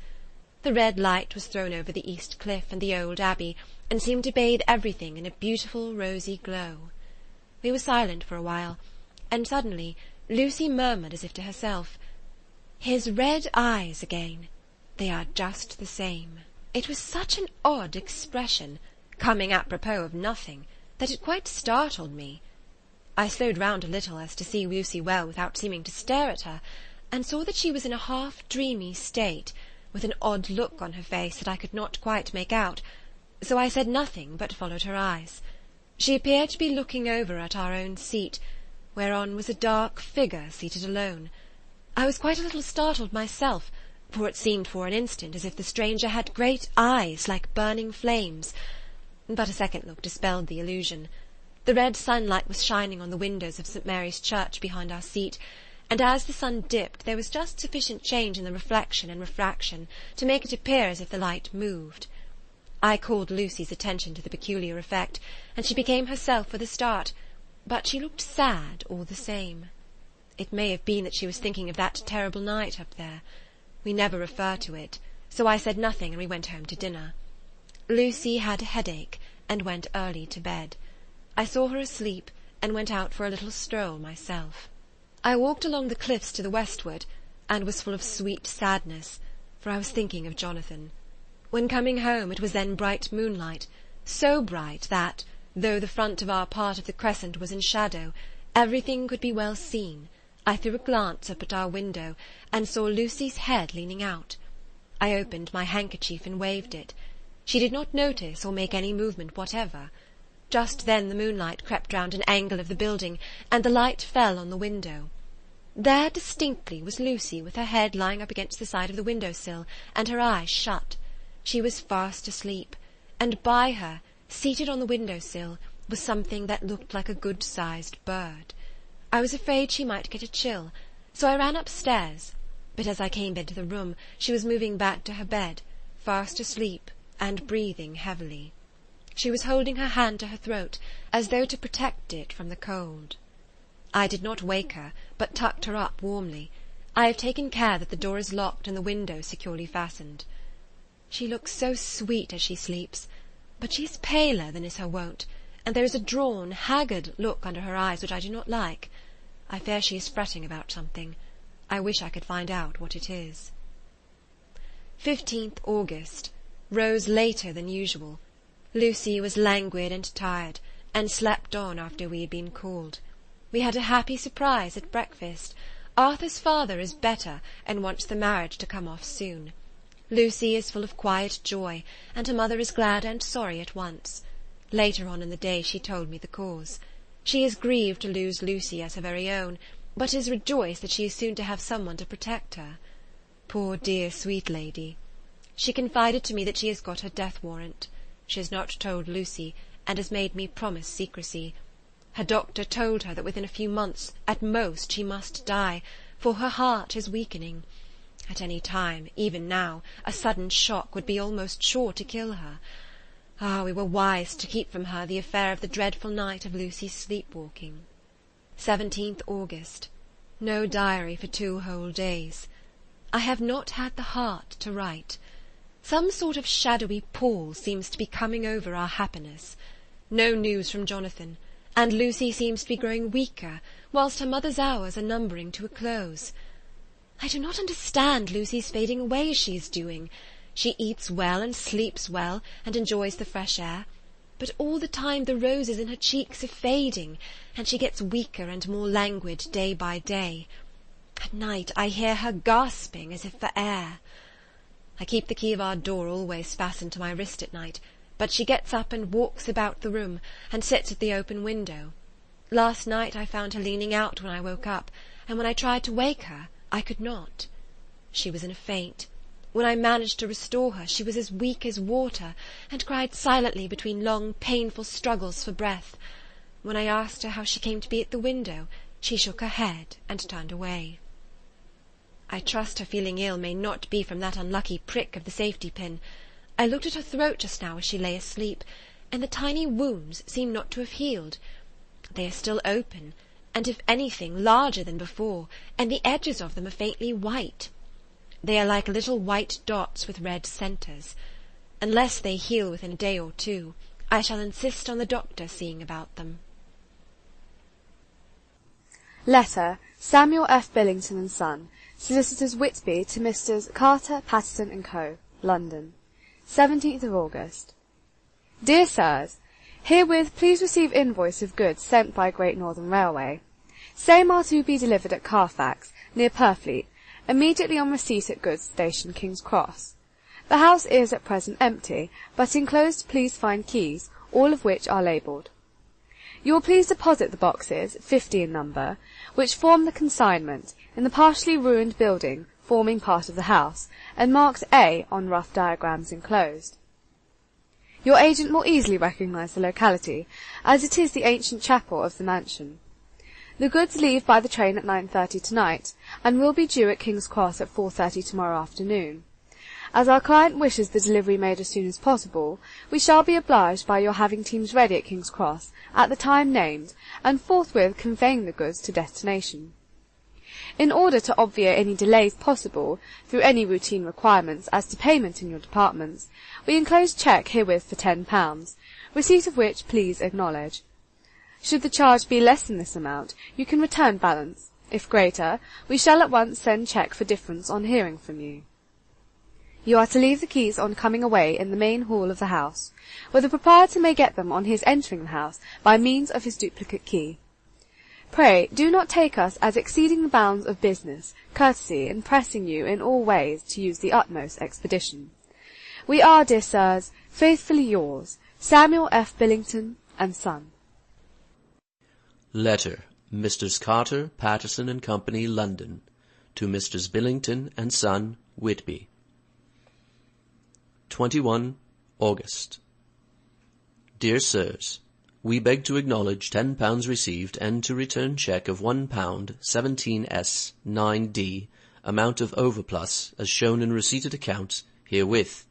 A: The red light was thrown over the East Cliff and the old Abbey, and seemed to bathe everything in a beautiful rosy glow. We were silent for a while, and suddenly Lucy murmured as if to herself, "His red eyes again. They are just the same." It was such an odd expression, coming apropos of nothing, that it quite startled me. I slowed round a little as to see Lucy well without seeming to stare at her, and saw that she was in a half-dreamy state, with an odd look on her face that I could not quite make out, so I said nothing but followed her eyes. She appeared to be looking over at our own seat, whereon was a dark figure seated alone. I was quite a little startled myself, for it seemed for an instant as if the stranger had great eyes like burning flames, but a second look dispelled the illusion. The red sunlight was shining on the windows of St. Mary's Church behind our seat, and as the sun dipped there was just sufficient change in the reflection and refraction to make it appear as if the light moved. I called Lucy's attention to the peculiar effect, and she became herself with a start, but she looked sad all the same. It may have been that she was thinking of that terrible night up there. We never refer to it, so I said nothing and we went home to dinner. Lucy had a headache and went early to bed. I saw her asleep and went out for a little stroll myself. I walked along the cliffs to the westward, and was full of sweet sadness, for I was thinking of Jonathan. When coming home it was then bright moonlight, so bright that, though the front of our part of the crescent was in shadow, everything could be well seen. I threw a glance up at our window, and saw Lucy's head leaning out. I opened my handkerchief and waved it. She did not notice or make any movement whatever. Just then the moonlight crept round an angle of the building, and the light fell on the window. There distinctly was Lucy with her head lying up against the side of the window-sill, and her eyes shut. She was fast asleep, and by her, seated on the window-sill, was something that looked like a good-sized bird. I was afraid she might get a chill, so I ran upstairs, but as I came into the room she was moving back to her bed, fast asleep and breathing heavily. She was holding her hand to her throat, as though to protect it from the cold. I did not wake her, but tucked her up warmly. I have taken care that the door is locked and the window securely fastened. She looks so sweet as she sleeps, but she is paler than is her wont, and there is a drawn, haggard look under her eyes which I do not like. I fear she is fretting about something. I wish I could find out what it is. 15th August. Rose later than usual. Lucy was languid and tired, and slept on after we had been called. We had a happy surprise at breakfast. Arthur's father is better, and wants the marriage to come off soon. Lucy is full of quiet joy, and her mother is glad and sorry at once. Later on in the day she told me the cause. She is grieved to lose Lucy as her very own, but is rejoiced that she is soon to have someone to protect her. Poor dear sweet lady! She confided to me that she has got her death warrant. She has not told Lucy, and has made me promise secrecy. Her doctor told her that within a few months, at most, she must die, for her heart is weakening. At any time, even now, a sudden shock would be almost sure to kill her. Ah, we were wise to keep from her the affair of the dreadful night of Lucy's sleep-walking. 17th August. No diary for 2 whole days. I have not had the heart to write. Some sort of shadowy pall seems to be coming over our happiness. No news from Jonathan, and Lucy seems to be growing weaker, whilst her mother's hours are numbering to a close. I do not understand Lucy's fading away as she is doing. She eats well and sleeps well, and enjoys the fresh air, but all the time the roses in her cheeks are fading, and she gets weaker and more languid day by day. At night I hear her gasping as if for air. I keep the key of our door always fastened to my wrist at night, but she gets up and walks about the room, and sits at the open window. Last night I found her leaning out when I woke up, and when I tried to wake her, I could not. She was in a faint. When I managed to restore her, she was as weak as water, and cried silently between long, painful struggles for breath. When I asked her how she came to be at the window, she shook her head and turned away. I trust her feeling ill may not be from that unlucky prick of the safety-pin. I looked at her throat just now as she lay asleep, and the tiny wounds seem not to have healed. They are still open, and if anything larger than before, and the edges of them are faintly white. They are like little white dots with red centres. Unless they heal within a day or two, I shall insist on the doctor seeing about them.
G: Letter, Samuel F. Billington and Son, Solicitors Whitby to Messrs. Carter, Patterson and Co., London, 17th of August. Dear Sirs, herewith please receive invoice of goods sent by Great Northern Railway. Same are to be delivered at Carfax, near Purfleet, immediately on receipt at goods station King's Cross. The house is at present empty, but enclosed please find keys, all of which are labelled. You will please deposit the boxes, 50 in number, which form the consignment, in the partially ruined building forming part of the house, and marked A on rough diagrams enclosed. Your agent will easily recognise the locality, as it is the ancient chapel of the mansion. The goods leave by the train at 9:30 tonight, and will be due at King's Cross at 4:30 tomorrow afternoon. As our client wishes the delivery made as soon as possible, we shall be obliged by your having teams ready at King's Cross at the time named, and forthwith conveying the goods to destination. In order to obviate any delays possible through any routine requirements as to payment in your departments, we enclose cheque herewith for £10, receipt of which please acknowledge. Should the charge be less than this amount, you can return balance. If greater, we shall at once send cheque for difference on hearing from you. You are to leave the keys on coming away in the main hall of the house, where the proprietor may get them on his entering the house by means of his duplicate key. Pray do not take us as exceeding the bounds of business, courtesy, in pressing you in all ways to use the utmost expedition. We are, dear sirs, faithfully yours, Samuel F. Billington and Son.
H: Letter, Messrs. Carter, Patterson and Company, London, to Messrs. Billington and Son, Whitby. 21 August. Dear Sirs, we beg to acknowledge £10 received and to return cheque of £1 17s 9d, amount of overplus, as shown in receipted accounts herewith.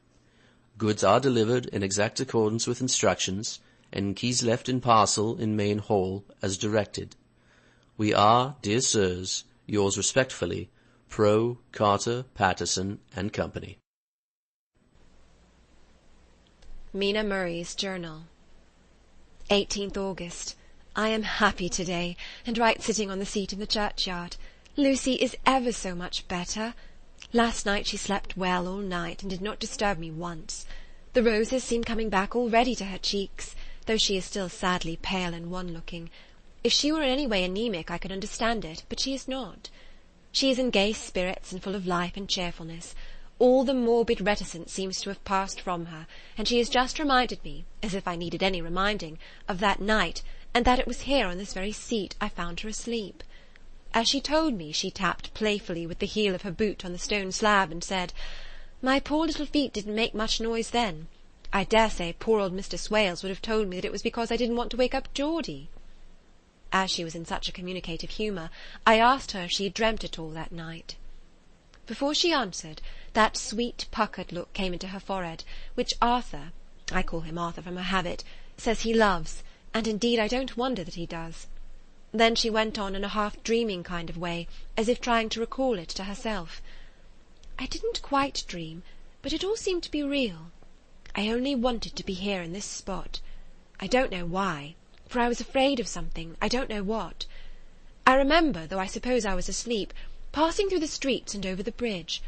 H: Goods are delivered in exact accordance with instructions, and keys left in parcel in main hall, as directed. We are, dear Sirs, yours respectfully, Pro. Carter, Patterson and Company.
A: Mina Murray's Journal. 18th August. I am happy today, and right sitting on the seat in the churchyard. Lucy is ever so much better. Last night she slept well all night, and did not disturb me once. The roses seem coming back already to her cheeks, though she is still sadly pale and wan-looking. If she were in any way anemic I could understand it, but she is not. She is in gay spirits and full of life and cheerfulness. All the morbid reticence seems to have passed from her, and she has just reminded me, as if I needed any reminding, of that night, and that it was here on this very seat I found her asleep. As she told me, she tapped playfully with the heel of her boot on the stone slab and said, "My poor little feet didn't make much noise then. I dare say poor old Mr. Swales would have told me that it was because I didn't want to wake up Geordie." As she was in such a communicative humour, I asked her if she had dreamt at all that night. Before she answered, that sweet puckered look came into her forehead, which Arthur, I call him Arthur from a habit, says he loves, and indeed I don't wonder that he does. Then she went on in a half-dreaming kind of way, as if trying to recall it to herself. I didn't quite dream, but it all seemed to be real. I only wanted to be here in this spot. I don't know why, for I was afraid of something, I don't know what. I remember, though I suppose I was asleep, passing through the streets and over the bridge.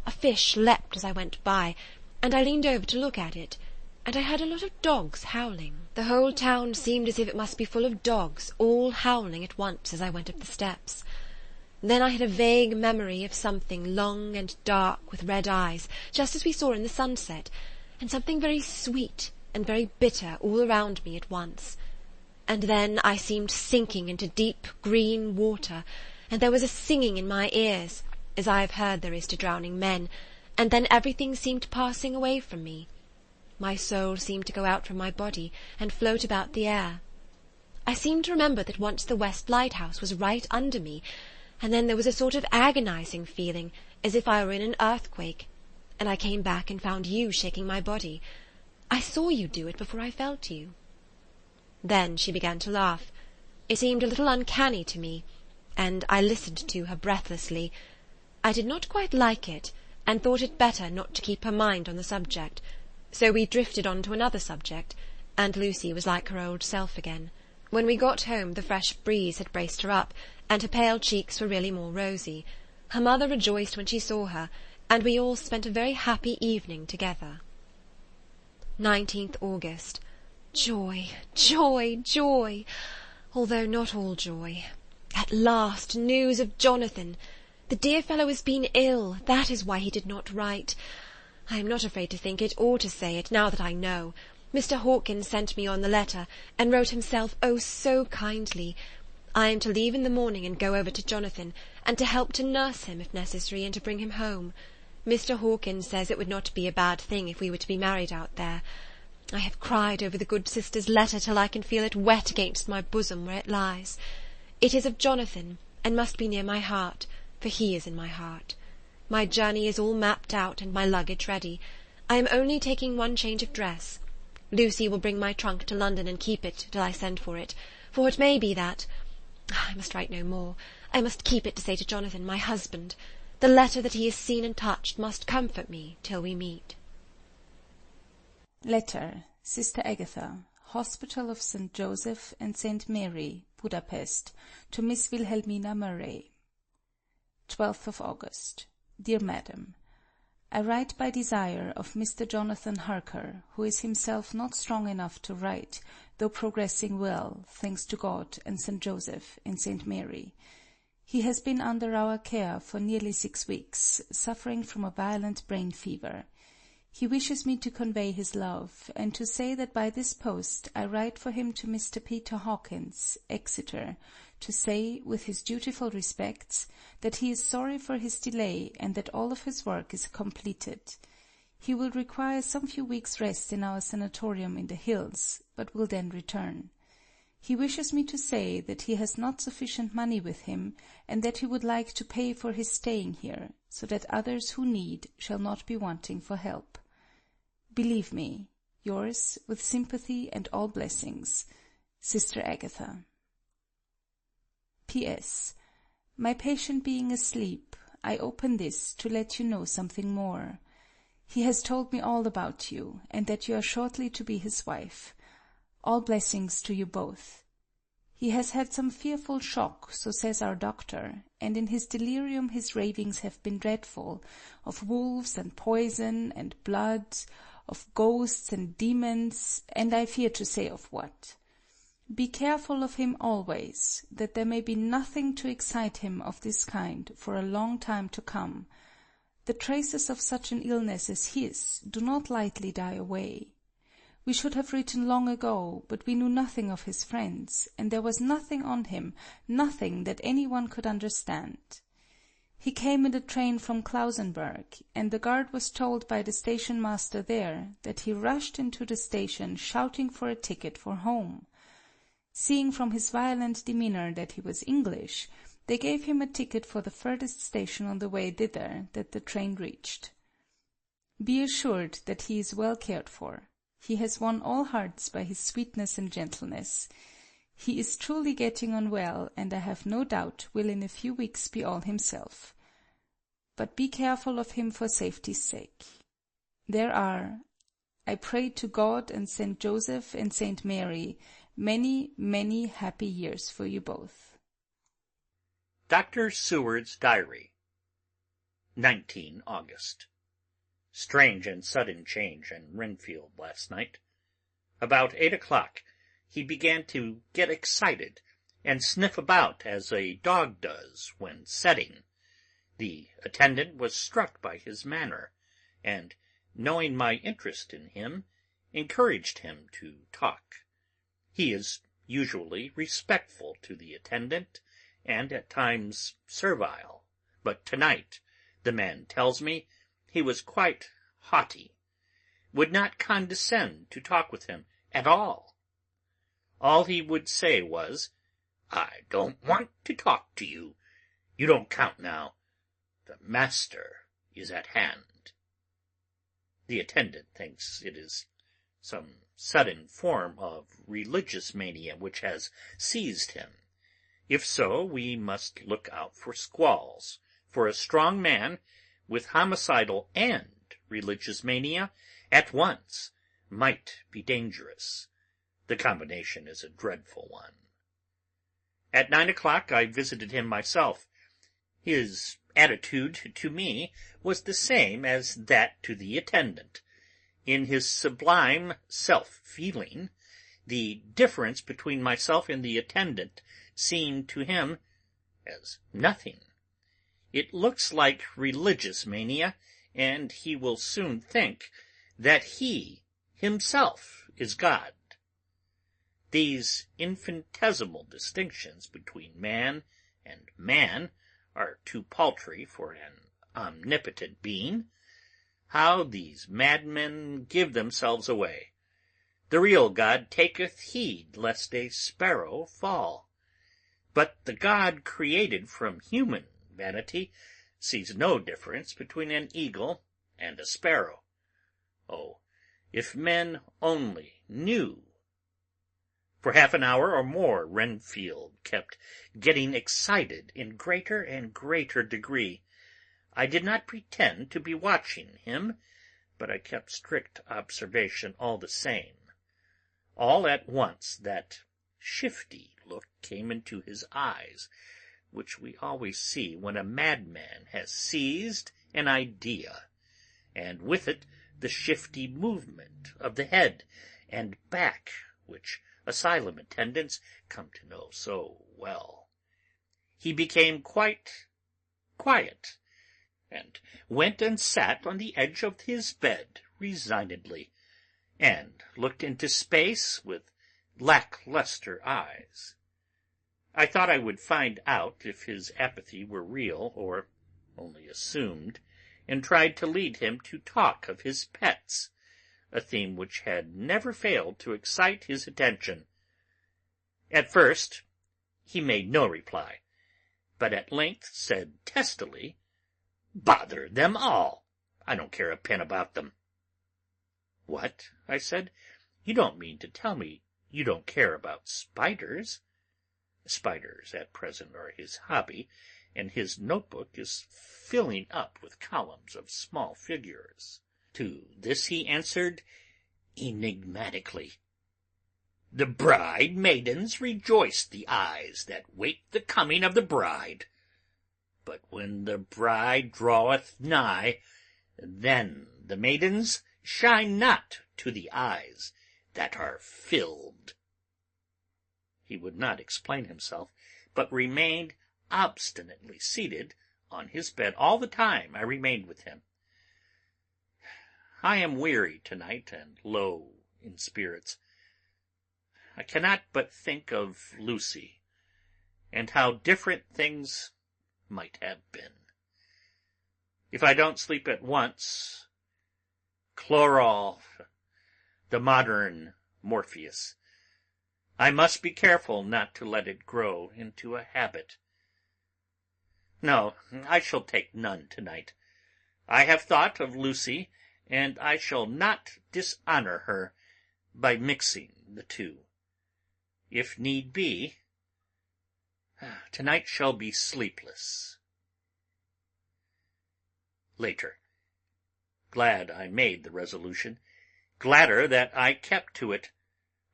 A: A fish leapt as I went by, and I leaned over to look at it, and I heard a lot of dogs howling. The whole town seemed as if it must be full of dogs, all howling at once as I went up the steps. Then I had a vague memory of something long and dark with red eyes, just as we saw in the sunset, and something very sweet and very bitter all around me at once. And then I seemed sinking into deep green water, and there was a singing in my ears, as I have heard there is to drowning men, and then everything seemed passing away from me. My soul seemed to go out from my body and float about the air. I seemed to remember that once the West Lighthouse was right under me, and then there was a sort of agonizing feeling, as if I were in an earthquake, and I came back and found you shaking my body. I saw you do it before I felt you. Then she began to laugh. It seemed a little uncanny to me, and I listened to her breathlessly. I did not quite like it, and thought it better not to keep her mind on the subject, so we drifted on to another subject, and Lucy was like her old self again. When we got home the fresh breeze had braced her up, and her pale cheeks were really more rosy. Her mother rejoiced when she saw her, and we all spent a very happy evening together. 19th August. Joy, joy, joy, although not all joy. At last, news of Jonathan. The dear fellow has been ill, that is why he did not write. I am not afraid to think it or to say it, now that I know. Mr. Hawkins sent me on the letter, and wrote himself, oh, so kindly. I am to leave in the morning and go over to Jonathan, and to help to nurse him, if necessary, and to bring him home. Mr. Hawkins says it would not be a bad thing if we were to be married out there. I have cried over the good sister's letter till I can feel it wet against my bosom where it lies. It is of Jonathan, and must be near my heart, for he is in my heart. My journey is all mapped out, and my luggage ready. I am only taking one change of dress. Lucy will bring my trunk to London and keep it till I send for it may be that... I must write no more. I must keep it to say to Jonathan, my husband. The letter that he has seen and touched must comfort me till we meet.
I: Letter, Sister Agatha, Hospital of St. Joseph and St. Mary, Budapest, to Miss Wilhelmina Murray. 12th of August. Dear Madam, I write by desire of Mr. Jonathan Harker, who is himself not strong enough to write, though progressing well, thanks to God and St. Joseph and St. Mary. He has been under our care for nearly 6 weeks, suffering from a violent brain fever. He wishes me to convey his love, and to say that by this post I write for him to Mr. Peter Hawkins, Exeter, to say, with his dutiful respects, that he is sorry for his delay, and that all of his work is completed. He will require some few weeks' rest in our sanatorium in the hills, but will then return. He wishes me to say that he has not sufficient money with him, and that he would like to pay for his staying here, so that others who need shall not be wanting for help. Believe me, yours, with sympathy and all blessings, Sister Agatha. P.S. My patient being asleep, I open this to let you know something more. He has told me all about you, and that you are shortly to be his wife. All blessings to you both. He has had some fearful shock, so says our doctor, and in his delirium his ravings have been dreadful, of wolves and poison and blood, of ghosts and demons, and I fear to say of what. Be careful of him always, that there may be nothing to excite him of this kind for a long time to come. The traces of such an illness as his do not lightly die away. We should have written long ago, but we knew nothing of his friends, and there was nothing on him, nothing that any one could understand. He came in the train from Klausenburg, and the guard was told by the station-master there that he rushed into the station shouting for a ticket for home. Seeing from his violent demeanour that he was English, they gave him a ticket for the furthest station on the way thither that the train reached. Be assured that he is well cared for. He has won all hearts by his sweetness and gentleness. He is truly getting on well, and I have no doubt will in a few weeks be all himself. But be careful of him for safety's sake. There are, I pray to God and St. Joseph and St. Mary, many, many happy years for you both.
C: Dr. Seward's Diary, 19 August. Strange and sudden change in Renfield last night. About 8 o'clock he began to get excited and sniff about as a dog does when setting. The attendant was struck by his manner, and, knowing my interest in him, encouraged him to talk. He is usually respectful to the attendant, and at times servile, but tonight, the man tells me, he was quite haughty, would not condescend to talk with him at all. All he would say was, "I don't want to talk to you. You don't count now. The master is at hand." The attendant thinks it is some sudden form of religious mania which has seized him. If so, we must look out for squalls, for a strong man, with homicidal and religious mania at once, might be dangerous. The combination is a dreadful one. At 9 o'clock I visited him myself. His attitude to me was the same as that to the attendant. In his sublime self-feeling, the difference between myself and the attendant seemed to him as nothing. It looks like religious mania, and he will soon think that he himself is God. These infinitesimal distinctions between man and man are too paltry for an omnipotent being. How these madmen give themselves away! The real God taketh heed lest a sparrow fall. But the God created from human vanity sees no difference between an eagle and a sparrow. Oh, if men only knew! For half an hour or more Renfield kept getting excited in greater and greater degree. I did not pretend to be watching him, but I kept strict observation all the same. All at once that shifty look came into his eyes, which we always see when a madman has seized an idea, and with it the shifty movement of the head and back, which asylum attendants come to know so well. He became quite quiet, and went and sat on the edge of his bed resignedly, and looked into space with lack-lustre eyes. I thought I would find out if his apathy were real or only assumed, and tried to lead him to talk of his pets, a theme which had never failed to excite his attention. At first he made no reply, but at length said testily, "Bother them all! I don't care a pin about them." "What?" I said. "You don't mean to tell me you don't care about spiders?" Spiders at present are his hobby, and his notebook is filling up with columns of small figures. To this he answered enigmatically, "The bride maidens rejoice the eyes that wait the coming of the bride. But when the bride draweth nigh, then the maidens shine not to the eyes that are filled." He would not explain himself, but remained obstinately seated on his bed all the time I remained with him. I am weary tonight and low in spirits. I cannot but think of Lucy, and how different things might have been. If I don't sleep at once, chloral, the modern Morpheus, I must be careful not to let it grow into a habit. No, I shall take none tonight. I have thought of Lucy, and I shall not dishonor her by mixing the two. If need be, tonight shall be sleepless. Later. Glad I made the resolution, gladder that I kept to it.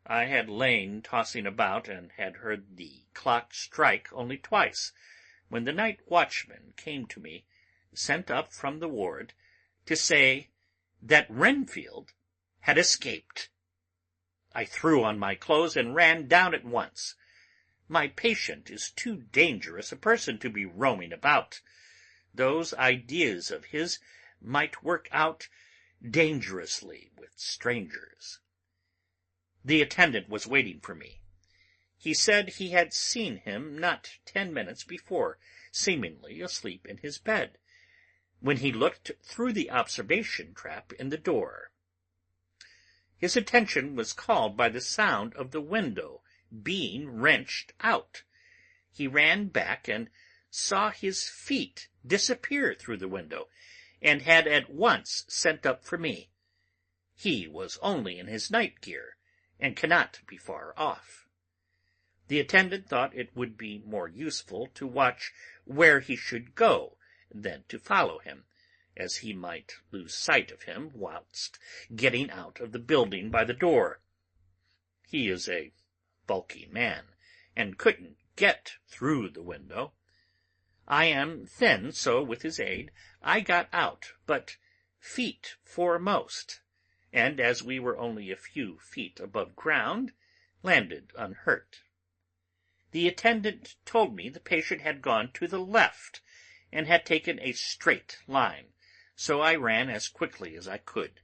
C: I had lain tossing about, and had heard the clock strike only twice, when the night watchman came to me, sent up from the ward, to say that Renfield had escaped. I threw on my clothes and ran down at once. My patient is too dangerous a person to be roaming about. Those ideas of his might work out dangerously with strangers. The attendant was waiting for me. He said he had seen him not 10 minutes before, seemingly asleep in his bed, when he looked through the observation trap in the door. His attention was called by the sound of the window being wrenched out. He ran back and saw his feet disappear through the window, and had at once sent up for me. He was only in his night gear, and cannot be far off. The attendant thought it would be more useful to watch where he should go than to follow him, as he might lose sight of him whilst getting out of the building by the door. He is a bulky man, and couldn't get through the window. I am thin, so with his aid I got out, but feet foremost, and as we were only a few feet above ground, landed unhurt. The attendant told me the patient had gone to the left, and had taken a straight line, so I ran as quickly as I could.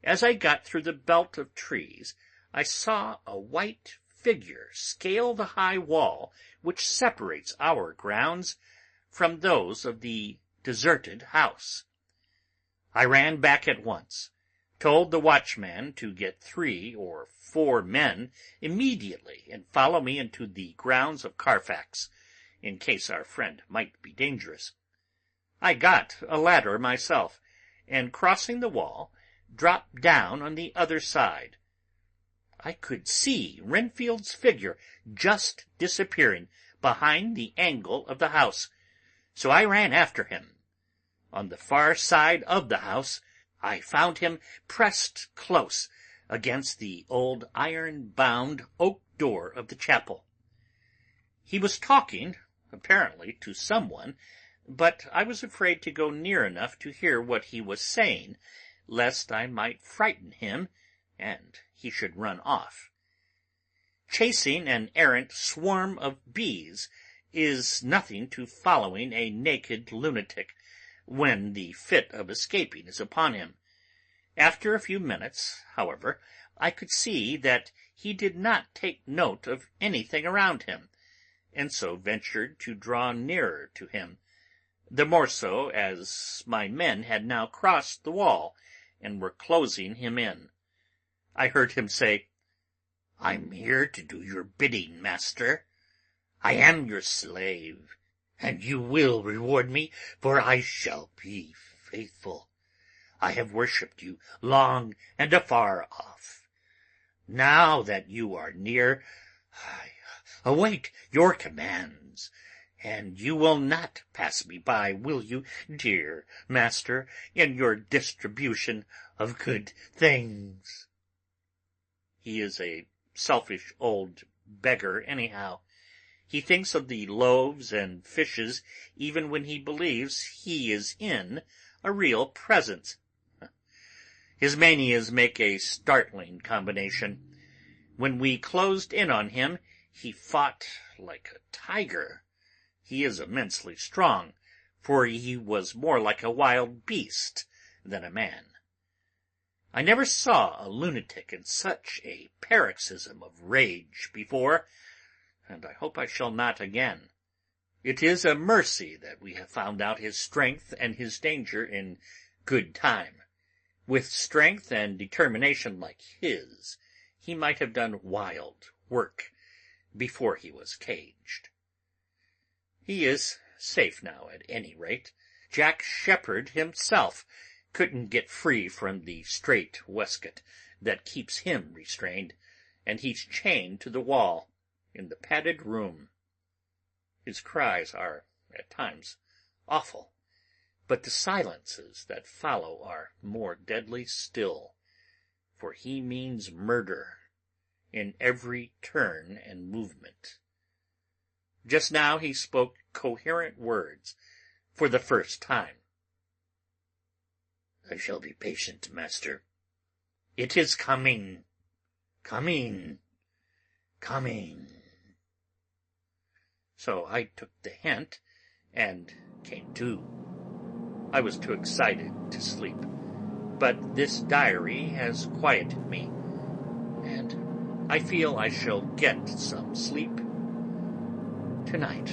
C: As I got through the belt of trees, I saw a white figure scale the high wall which separates our grounds from those of the deserted house. I ran back at once, told the watchman to get 3 or 4 men immediately and follow me into the grounds of Carfax, in case our friend might be dangerous. I got a ladder myself, and crossing the wall, dropped down on the other side. I could see Renfield's figure just disappearing behind the angle of the house, so I ran after him. On the far side of the house, I found him pressed close against the old iron-bound oak door of the chapel. He was talking, apparently, to someone, but I was afraid to go near enough to hear what he was saying, lest I might frighten him and he should run off. Chasing an errant swarm of bees is nothing to following a naked lunatic when the fit of escaping is upon him. After a few minutes, however, I could see that he did not take note of anything around him, and so ventured to draw nearer to him, the more so as my men had now crossed the wall and were closing him in. I heard him say, "I'm here to do your bidding, master. I am your slave, and you will reward me, for I shall be faithful. I have worshipped you long and afar off. Now that you are near, I await your commands, and you will not pass me by, will you, dear master, in your distribution of good things?" He is a selfish old beggar anyhow. He thinks of the loaves and fishes even when he believes he is in a real presence. His manias make a startling combination. When we closed in on him, he fought like a tiger. He is immensely strong, for he was more like a wild beast than a man. I never saw a lunatic in such a paroxysm of rage before, and I hope I shall not again. It is a mercy that we have found out his strength and his danger in good time. With strength and determination like his, he might have done wild work before he was caged. He is safe now, at any rate. Jack Sheppard himself couldn't get free from the strait waistcoat that keeps him restrained, and he's chained to the wall in the padded room. His cries are, at times, awful, but the silences that follow are more deadly still, for he means murder in every turn and movement. Just now he spoke coherent words for the first time. "I shall be patient, master. It is coming, coming, coming." So I took the hint and came to. I was too excited to sleep, but this diary has quieted me, and I feel I shall get some sleep tonight.